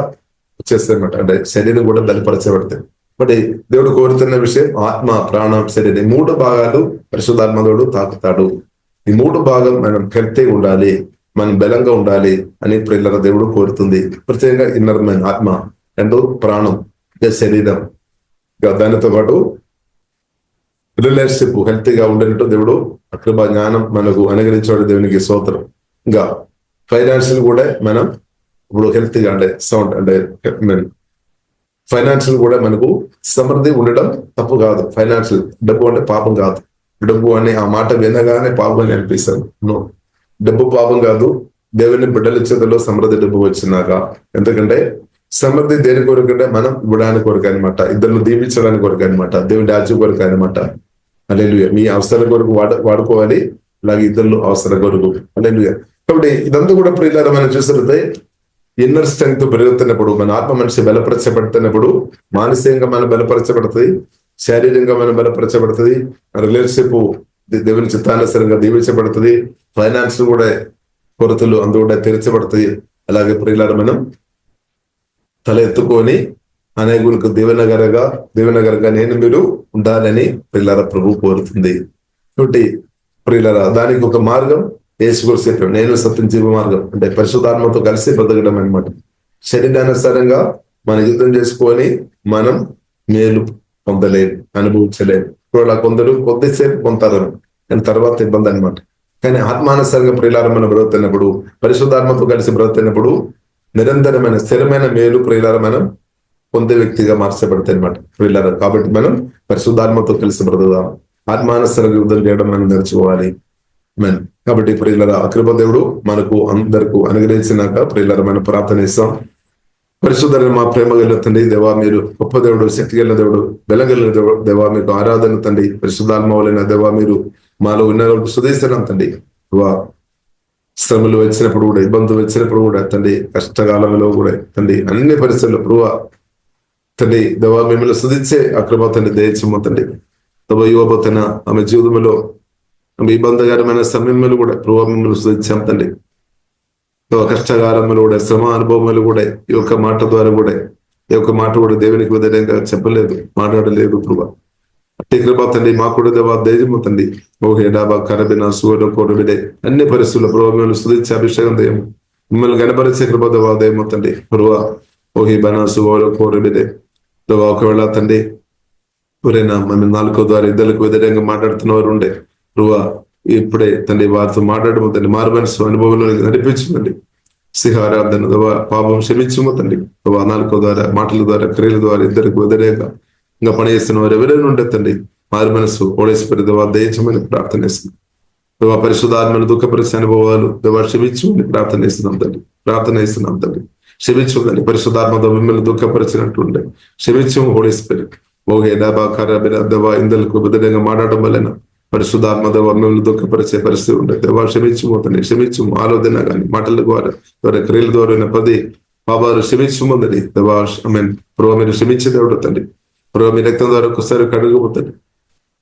వచ్చేస్తుంది అనమాట. అంటే శరీరం కూడా బలపరచబడుతుంది. బట్ దేవుడు కోరుతున్న విషయం ఆత్మ, ప్రాణం, శరీరం 3 భాగాలు పరిశుద్ధాత్మ దేవుడు తాకుతాడు. ఈ 3 భాగం మనం హెల్తీగా ఉండాలి, మనం బలంగా ఉండాలి అని ప్రియులారా దేవుడు కోరుతుంది. ప్రత్యేకంగా ఇన్నర్ మైండ్, ఆత్మ, 2 ప్రాణం, శరీరం. దానితో పాటు రిలేషన్షిప్ హెల్తీగా ఉండేటట్టు దేవుడు కృప జ్ఞానం మనకు అనుగ్రహించాడు. దేవునికి స్తోత్రం. ఇంకా ఫైనాన్షియల్ కూడా మనం ఇప్పుడు హెల్తీగా అంటే సౌండ్ అంటే ఫైనాన్షియల్ కూడా మనకు సమృద్ధి ఉండడం తప్పు కాదు. ఫైనాన్షియల్ డబ్బు అంటే పాపం కాదు. డబ్బు అని ఆ మాట వినగానే పాపం అని అనిపిస్తాను. నో, డబ్బు పాపం కాదు. దేవుని బిడ్డల చేతిలో సమృద్ధి డబ్బు వచ్చినాక. ఎందుకంటే సమృద్ధి దేని కొరకంటే మనం ఇవ్వడానికి కొరకు అనమాట, ఇద్దరు దీవించడానికి కొరకు అనమాట, దేవుడి రాజ్యం కొరకు అనమాట. హల్లెలూయా. మీ అవసరం కొరకు వాడుకోవాలి, అలాగే ఇద్దరు అవసరం కొరకు. హల్లెలూయా. కాబట్టి ఇదంతా కూడా ప్రియులారా మనం చూసినట్లయితే ఇన్నర్ స్ట్రెంగ్త్ పెరుగుతున్నప్పుడు, మన ఆత్మ మనిషి బలపరచబడుతున్నప్పుడు, మానసికంగా మనం బలపరచబడుతుంది, శారీరకంగా మనం బలపరచబడుతుంది, రిలేషన్షిప్ దేవుని చిత్తానుసారంగా దీవించబడుతుంది, ఫైనాన్స్ కూడా కొరతలు అందు కూడా తీర్చబడుతుంది. అలాగే ప్రియులారా మనం తల ఎత్తుకొని అనేకులకు దీవెనగరగా నేను మీరు ఉండాలని ప్రియులారా ప్రభు కోరుతుంది. కాబట్టి ప్రియులారా దానికి ఒక మార్గం యేసు గురించి చెప్పాడు, నేను సత్యం జీవ మార్గం అంటే పరిశుద్ధాత్మతో కలిసి బ్రతకడం అనమాట. శరీరానుసారంగా మనం యుద్ధం చేసుకొని మనం మేలు పొందలేము, అనుభవించలేము. అలా కొందరు కొద్దిసేపు పొందుతారు కానీ తర్వాత ఇబ్బంది అనమాట. కానీ ఆత్మానుసారంగా ప్రియులారా మనం బ్రతుకుతున్నప్పుడు, పరిశుద్ధాత్మతో కలిసి బ్రతుకుతున్నప్పుడు నిరంతరమైన స్థిరమైన మేలు ప్రియులారా మనం పొందే వ్యక్తిగా మార్చబడతాయి అనమాట ప్రియులారా. కాబట్టి మనం పరిశుద్ధాత్మతో కలిసి బ్రతుకుదాం, ఆత్మానుసారంగా యుద్ధం చేయడం మనం నేర్చుకోవాలి. కాబట్టి ప్రియులారా కృప దేవుడు మనకు అందరికీ అనుగ్రహించినాక ప్రియులారా మనం ప్రార్థన చేస్తాం. పరిశుద్ధులైన మా ప్రేమ కలిగిన తండ్రి దేవా, మీరు గొప్ప దేవుడు, శక్తి కలిగిన దేవుడు, బలగలిగిన దేవుడు దేవా, మీకు ఆరాధన తండ్రి. పరిశుద్ధాత్మ వలన దేవా మీరు మాలో ఉన్న సుదేశనం తండ్రి. దేవా శ్రమలు వచ్చినప్పుడు కూడా, ఇబ్బందులు వచ్చినప్పుడు కూడా తండ్రి, కష్టకాలంలో కూడా తండ్రి, అన్ని పరిస్థితుల్లో ప్రభా తండ్రి దేవా మిమ్మల్ని సుధించే ఆ కృప తండ్రి దయచేమో తండ్రి. దేవా యువబోతున్న ఆమె జీవితంలో ఇబ్బందికరమైన సమయంలో కూడా ప్రభావ మిమ్మల్ని సుధించాం తండ్రి. కష్టకాలంలో కూడా, శ్రమ అనుభవములు కూడా ఈ యొక్క మాట ద్వారా కూడా, ఈ యొక్క మాట కూడా దేవునికి వ్యతిరేకంగా చెప్పలేదు, మాట్లాడలేదు ప్రభా. అట్టి కృప తండ్రి మాకు కూడా దేవా దయచేమో తండ్రి. ఓహే డాబా కరబిన సూర్య కోరబిడే అన్ని పరిస్థితుల్లో ప్రభావ మిమ్మల్ని సుధించే అభిషేకం దయము, మిమ్మల్ని కనపరిచే కృప దేవా దయమో తండ్రి. ప్రభా ఓహి బనా సుగోలో కోరబిడే దేవా ఒకవేళ తండ్రి ఎవరైనా మన నాలుగో ద్వారా ఇద్దరికి వ్యతిరేకంగా మాట్లాడుతున్న వారు ఉండే ప్రభా ఇప్పుడే తండ్రి వారితో మాట్లాడము తండ్రి, మారుమనసు అనుభవంలో నడిపించమండి. సింహారాధన దేవా పాపం క్షమించము తండ్రి. దేవా నాలుకో ద్వారా, మాటల ద్వారా, క్రియల ద్వారా ఇద్దరికి వ్యతిరేకంగా పనిచేస్తున్న వారు ఎవరైనా ఉండే తండ్రి, మారుమనసు ఓడేసిపరి దేవా దయించమని ప్రార్థన చేస్తున్నాం. దేవా పరిశుద్ధాత్మను దుఃఖపరిచే అనుభవాలు దేవా క్షమించమని ప్రార్థన చేస్తున్నాం తండ్రి. క్షమించు పరిశుద్ధాత్మతో మిమ్మల్ని దుఃఖపరిచినట్టుండే క్షమించము ఓడేసిపరి. ఓహే డాబా ఖరాబిన దేవా ఇందులకు వ్యతిరేకంగా మాట్లాడడం వలన పరిశుద్ధాత్మ దేవా మిమ్మల్ని దుఃఖపరిచే పరిస్థితి ఉంటుంది దేవా క్షమించుమోతండి. క్షమించుము ఆలోచన కానీ మాటల ద్వారా క్రియల ద్వారా పది పాపాలు క్షమించుమందని దేవా. మీన్ ప్రభావ మీరు క్షమించే దేవుడు తండ్రి. ప్రభావ మీ రక్తం ద్వారా ఒకసారి కడుగుపోతండి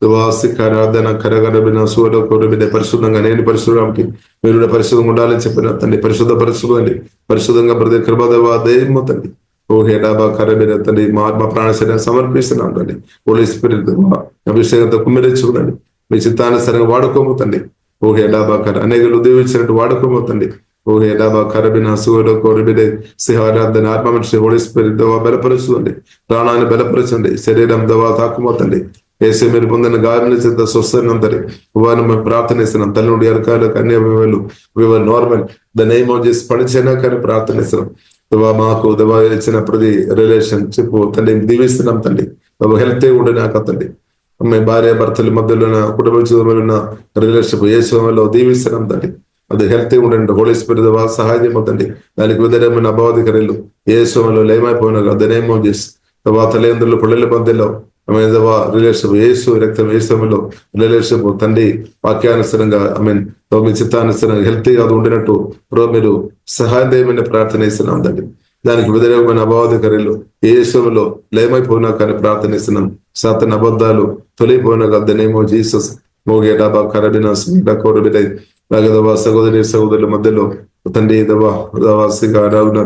దేవారాధన కరగరబిన సూర్య కోరబిన పరిశుద్ధంగా నేను పరిశుభ్రానికి మీరు పరిశుద్ధంగా ఉండాలని చెప్పిన తండ్రి. పరిశుద్ధ పరిశుభ్రండి, పరిశుద్ధంగా ప్రతి కృప దేవా దయమో తండ్రి. ఓహే డాబా కరబిన తండ్రి మా ఆత్మ ప్రాణ శరీరాన్ని సమర్పిస్తున్నాం తండ్రి. పోలీస్ స్పిరిట్ అభిషేకంతో కుమ్మిరించుకునండి, మీ చిత్తానుసారంగా వాడుకోబోతండి. ఓహే డాబా కర అనేకలు దీవించినట్టు వాడుకోబోతండి. ఓహే డాబా కరబిన సూర్య కోరబిడే సింహారాధన ఆత్మ మనిషి హోలీ స్పిరిట్ దవా బలపరచుండి, ప్రాణాన్ని బలపరచండి, శరీరం దవా తాకుమోతండి. ఏసే మీరు పొందిన గాలిని చేత స్వస్థనంతరి వారిని మేము ప్రార్థనిస్తున్నాం. తల్లుడి అరకాలకు అన్ని వివర్ నార్మల్ ద నేమ్ ఆఫ్ జీసస్ పడిచేనా కానీ ప్రార్థనిస్తున్నాం. దేవా మాకు దేవా ఇచ్చిన ప్రతి రిలేషన్షిప్ తండ్రి దీవిస్తున్నాం తండ్రి. హెల్త్ కూడా నాకు తండ్రి. మేము భార్య భర్తల మధ్యలో ఉన్న కుటుంబ జీవితంలో ఉన్న రిలేషన్షిప్ ఏ సమయంలో దీవిస్తున్నాం తండ్రి. అది హెల్తీ ఉండండి. హోలీ స్పిరిట్ దేవా సహాయం అవుతండి. దానికి వ్యతిరేకమైన అభావధికారులు ఏ సమయంలో లేమైపోయినా ద నేమ్ ఆఫ్ జీసస్ దేవా తల్లిదండ్రులు పిల్లల మధ్యలో దేవా రిలేషన్షిప్ ఏసు రక్తం ఏ సమయంలో రిలేషన్షిప్ తండ్రి వాక్యానుసరంగా మీ చిత్తానుసరంగా హెల్తీగా అది ఉండినట్టు ప్రభు మీరు సహాయం చేయమని ప్రార్థన ఇస్తున్నాం తండ్రి. దానికి వ్యతిరేకమైన అభావధికారులు ఏ సమయంలో లేమైపోయినా కానీ ప్రార్థన ఇస్తున్నాం. సాతన అబద్ధాలు తొలిపోయినా అద్దనేమో జీసస్ మోగే డాబా కరబిన కోరబిడై దవా సహోదరుల మధ్యలో తండ్రి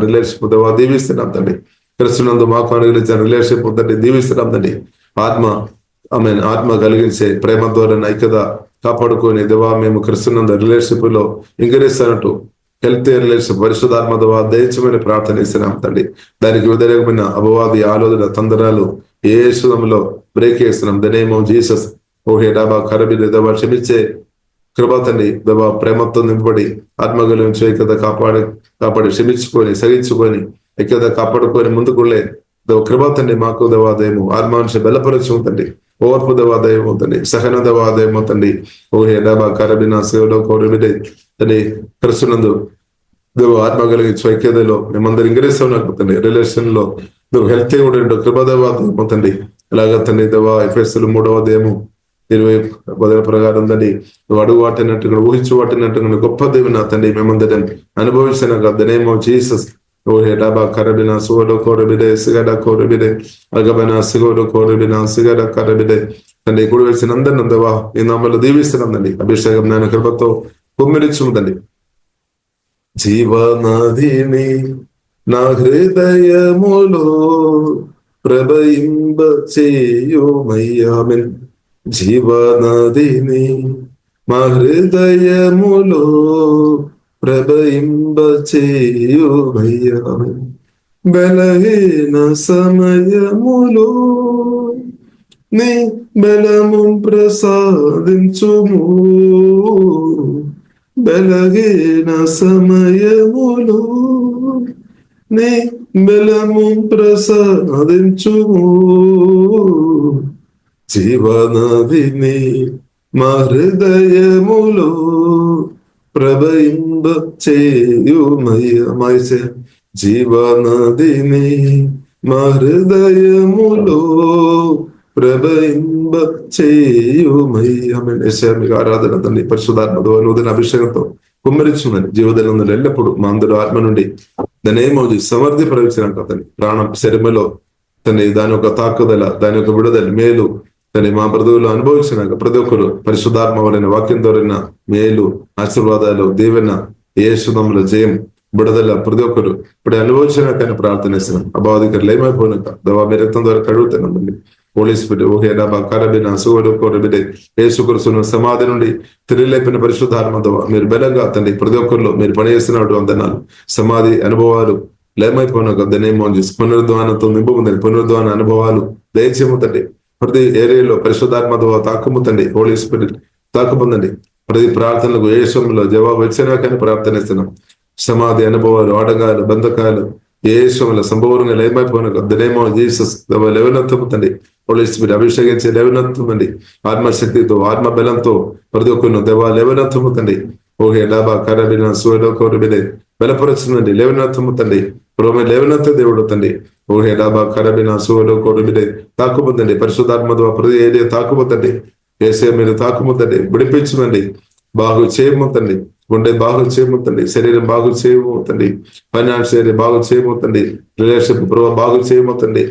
రిలేషన్షిప్ దవా దీవిస్తున్నాం తండ్రి. క్రిస్తునందు మాకు అనుగ్రహించిన రిలేషన్షిప్ తండ్రి దీవిస్తున్నాం తండ్రి. ఆత్మ కలిగించే ప్రేమ ద్వారా ఐక్యత కాపాడుకొని దేవా మేము క్రిస్తునందు రిలేషన్షిప్ లో ఇంకరిస్తున్నట్టు హెల్త్ రిలేషన్షిప్ పరిశుద్ధాత్మ దేవా దయచేయమని ప్రార్థన ఇస్తున్నాం తండ్రి. దానికి వ్యతిరేకమైన అపవాది ఆలోచన తందరాలు ఏ యేసునామములో బ్రేక్ చేస్తున్నాం. The name of Jesus. ఓహే డాబా కరబిన దేవా క్షమించే కృప తండ్రి దేవా ప్రేమతో నింపబడి ఆత్మగల నుంచి ఐక్యత కాపాడి క్షమించుకొని సహించుకొని ఐక్యత కాపాడుకొని ముందుకులే కృప తండ్రి మాకు దేవాదయము ఆత్మాంశ బలపరచు తండ్రి. ఓర్పు దేవాదయం తండ్రి, సహన దేవాదయం తండ్రి. ఓహే డాబా కరబిన సేవలో కోరబిడే తండ్రి క్రిస్తునందు నువ్వు ఆత్మ కలిగించు ఐక్యతలో మేమందరం ఇంగ్రేస్తాం తండ్రి. రిలేషన్ లో నువ్వు హెల్తీ కూడా ఉండు కృపదేవా తండ్రి. ఇలాగ తండ్రి దేవా ఎఫెసీయులు 3వ అధ్యాయము 20 ప్రకారం తండ్రి నువ్వు అడుగు వాటినట్టుగా ఊహించు వాటినట్టుగా గొప్ప దేవుని నా తండ్రి మేమందరం అనుభవించిన ద నేమ్ ఆఫ్ జీసస్. ఓహే డాబా కరబినా సుగడ కోరబిడే సిగడ కోరబిడే అగబనా సిగోడు కోరబినా సిగడ కరబిడే తండ్రి కూడా వేసిన అందరిని దేవా ఈ నామల్లో దీవిస్తున్నాందండి. అభిషేకం నాయన కృపతో కుమ్మిరించుందండి. జీవనదిని నా హృదయములో ప్రవహింప చేయుమయ్యామెన్. జీవనదిని మా హృదయములో ప్రవహింప చేయుమయ్యామెన్. బలహీన సమయములో నీ బలము ప్రసాదించుము. బలహీన సమయములో నీ బలము ప్రసాదించుము. జీవనదిని మా హృదయములో ప్రవహింప చేయుమయ్య. జీవనదిని మా హృదయములో ప్రవహింప చేయుమయ్య. మీకు ఆరాధన తండ్రి. పరిశుద్ధాత్మ నూతన అభిషేకంతో కుమ్మరించుందని జీవదలందరూ ఎల్లప్పుడు మా అందరూ ఆత్మ నుండి దానేమోజు సమర్థి ప్రవేశించాక తండ్రి. ప్రాణం శరీరములో తన దాని యొక్క తాకుదల దాని యొక్క విడుదల మేలు తను మా బ్రతుకులు అనుభవించినాక ప్రతి ఒక్కరు పరిశుద్ధాత్మ వలన వాక్యం ద్వారా మేలు ఆశీర్వాదాలు దీవెన యేసునామములో జయం విడుదల ప్రతి ఒక్కరు ఇప్పుడు అనుభవించినాకని ప్రార్థనిస్తున్నాం. అబాధికరులు ఏమైపోయినాక దవా మీ రక్తం ద్వారా కడుగుతున్నామండి. పోలీసు పెట్టి ఓహే డాబా కరబిన సుగడు కోరబిడే యేసుక్రీస్తును సమాధి నుండి తిరిగిలేపిన పరిశుద్ధాత్మతో మీరు బలంగా తండ్రి ప్రతి ఒక్కరిలో మీరు పనిచేస్తున్నట్టు వందనాలు. సమాధి అనుభవాలు లేమైపోయినాక దనేమో పునరుద్ధానంతో నింపుతుందండి. పునరుద్ధాన అనుభవాలు దయచేముతండి. ప్రతి ఏరియాలో పరిశుద్ధాత్మతో తాకుముతండి. హోలీ స్పిరిట్ తాకుముందండి. ప్రతి ప్రార్థనలకు ఏ సమయంలో జవాబు వచ్చినాకని ప్రార్థనిస్తున్నాం. సమాధి అనుభవాలు ఆటగాలు బంధకాలు ఏ సమయంలో సంభవంగా లేమైపోయినాక దనేమో జీసస్ లేవనెత్తుముతండి. హోలీ స్పిరిట్ అభిషేకించి లేవనెత్తుమండి. ఆత్మశక్తితో ఆత్మ బలంతో ప్రతి ఒక్కరిను దేవా లేవనెత్తుముతండి. ఓహే డాబా కరబిన సోలో కోరబినే బలపరుచుందండి. లేవనెత్తుముతండి. రోమే లేవనెత్తే దేవుడు తండ్రి. ఓహే డాబా కరబిన సోలో కోరబినే తాకుముందండి. పరిశుద్ధాత్మతో ప్రతి ఏరియా తాకుముతండి. ఏసే మీరు తాకుముతండి. విడిపించమండి. బాగు చేయముతండి. గుండె బాగు చేయముతండి. శరీరం బాగు చేయముతండి. ఫైనాన్షియల్ బాగు చేయముతండి. రిలేషన్షిప్ బాగు చేయముతండి.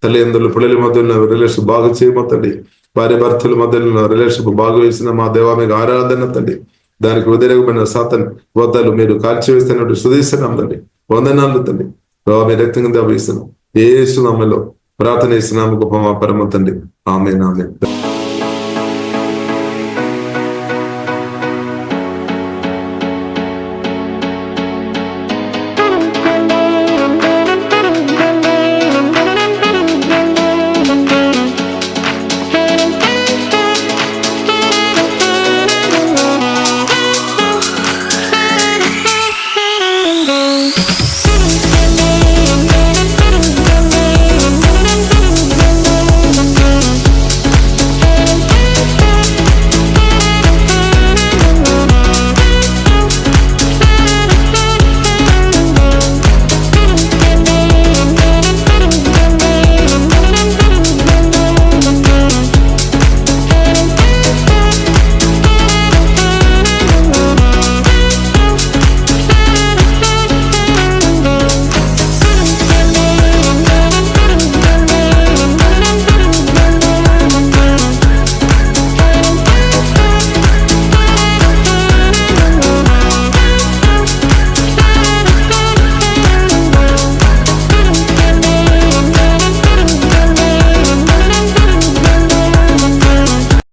తల్లిదండ్రులు పిల్లల మధ్యలో రిలేషన్ బాగు చేయముతండి. భార్య భర్తల మధ్యలో రిలేషన్షిప్ బాగు వేసిన మా దేవా మీకు ఆరాధన తండ్రి. దానికి వ్యతిరేకమైన సాతాను వద్దలు మీరు కాల్చివేస్తున్నట్టు సుధీస్తున్నాం తండ్రి. వందనాలు తండ్రి. ప్రభావ మీ రక్తం కింద వేస్తున్నాం. యేసు నామములో ప్రార్థన చేస్తున్నాము గొప్ప మా పరమ తండ్రి. ఆమేన్ ఆమేన్.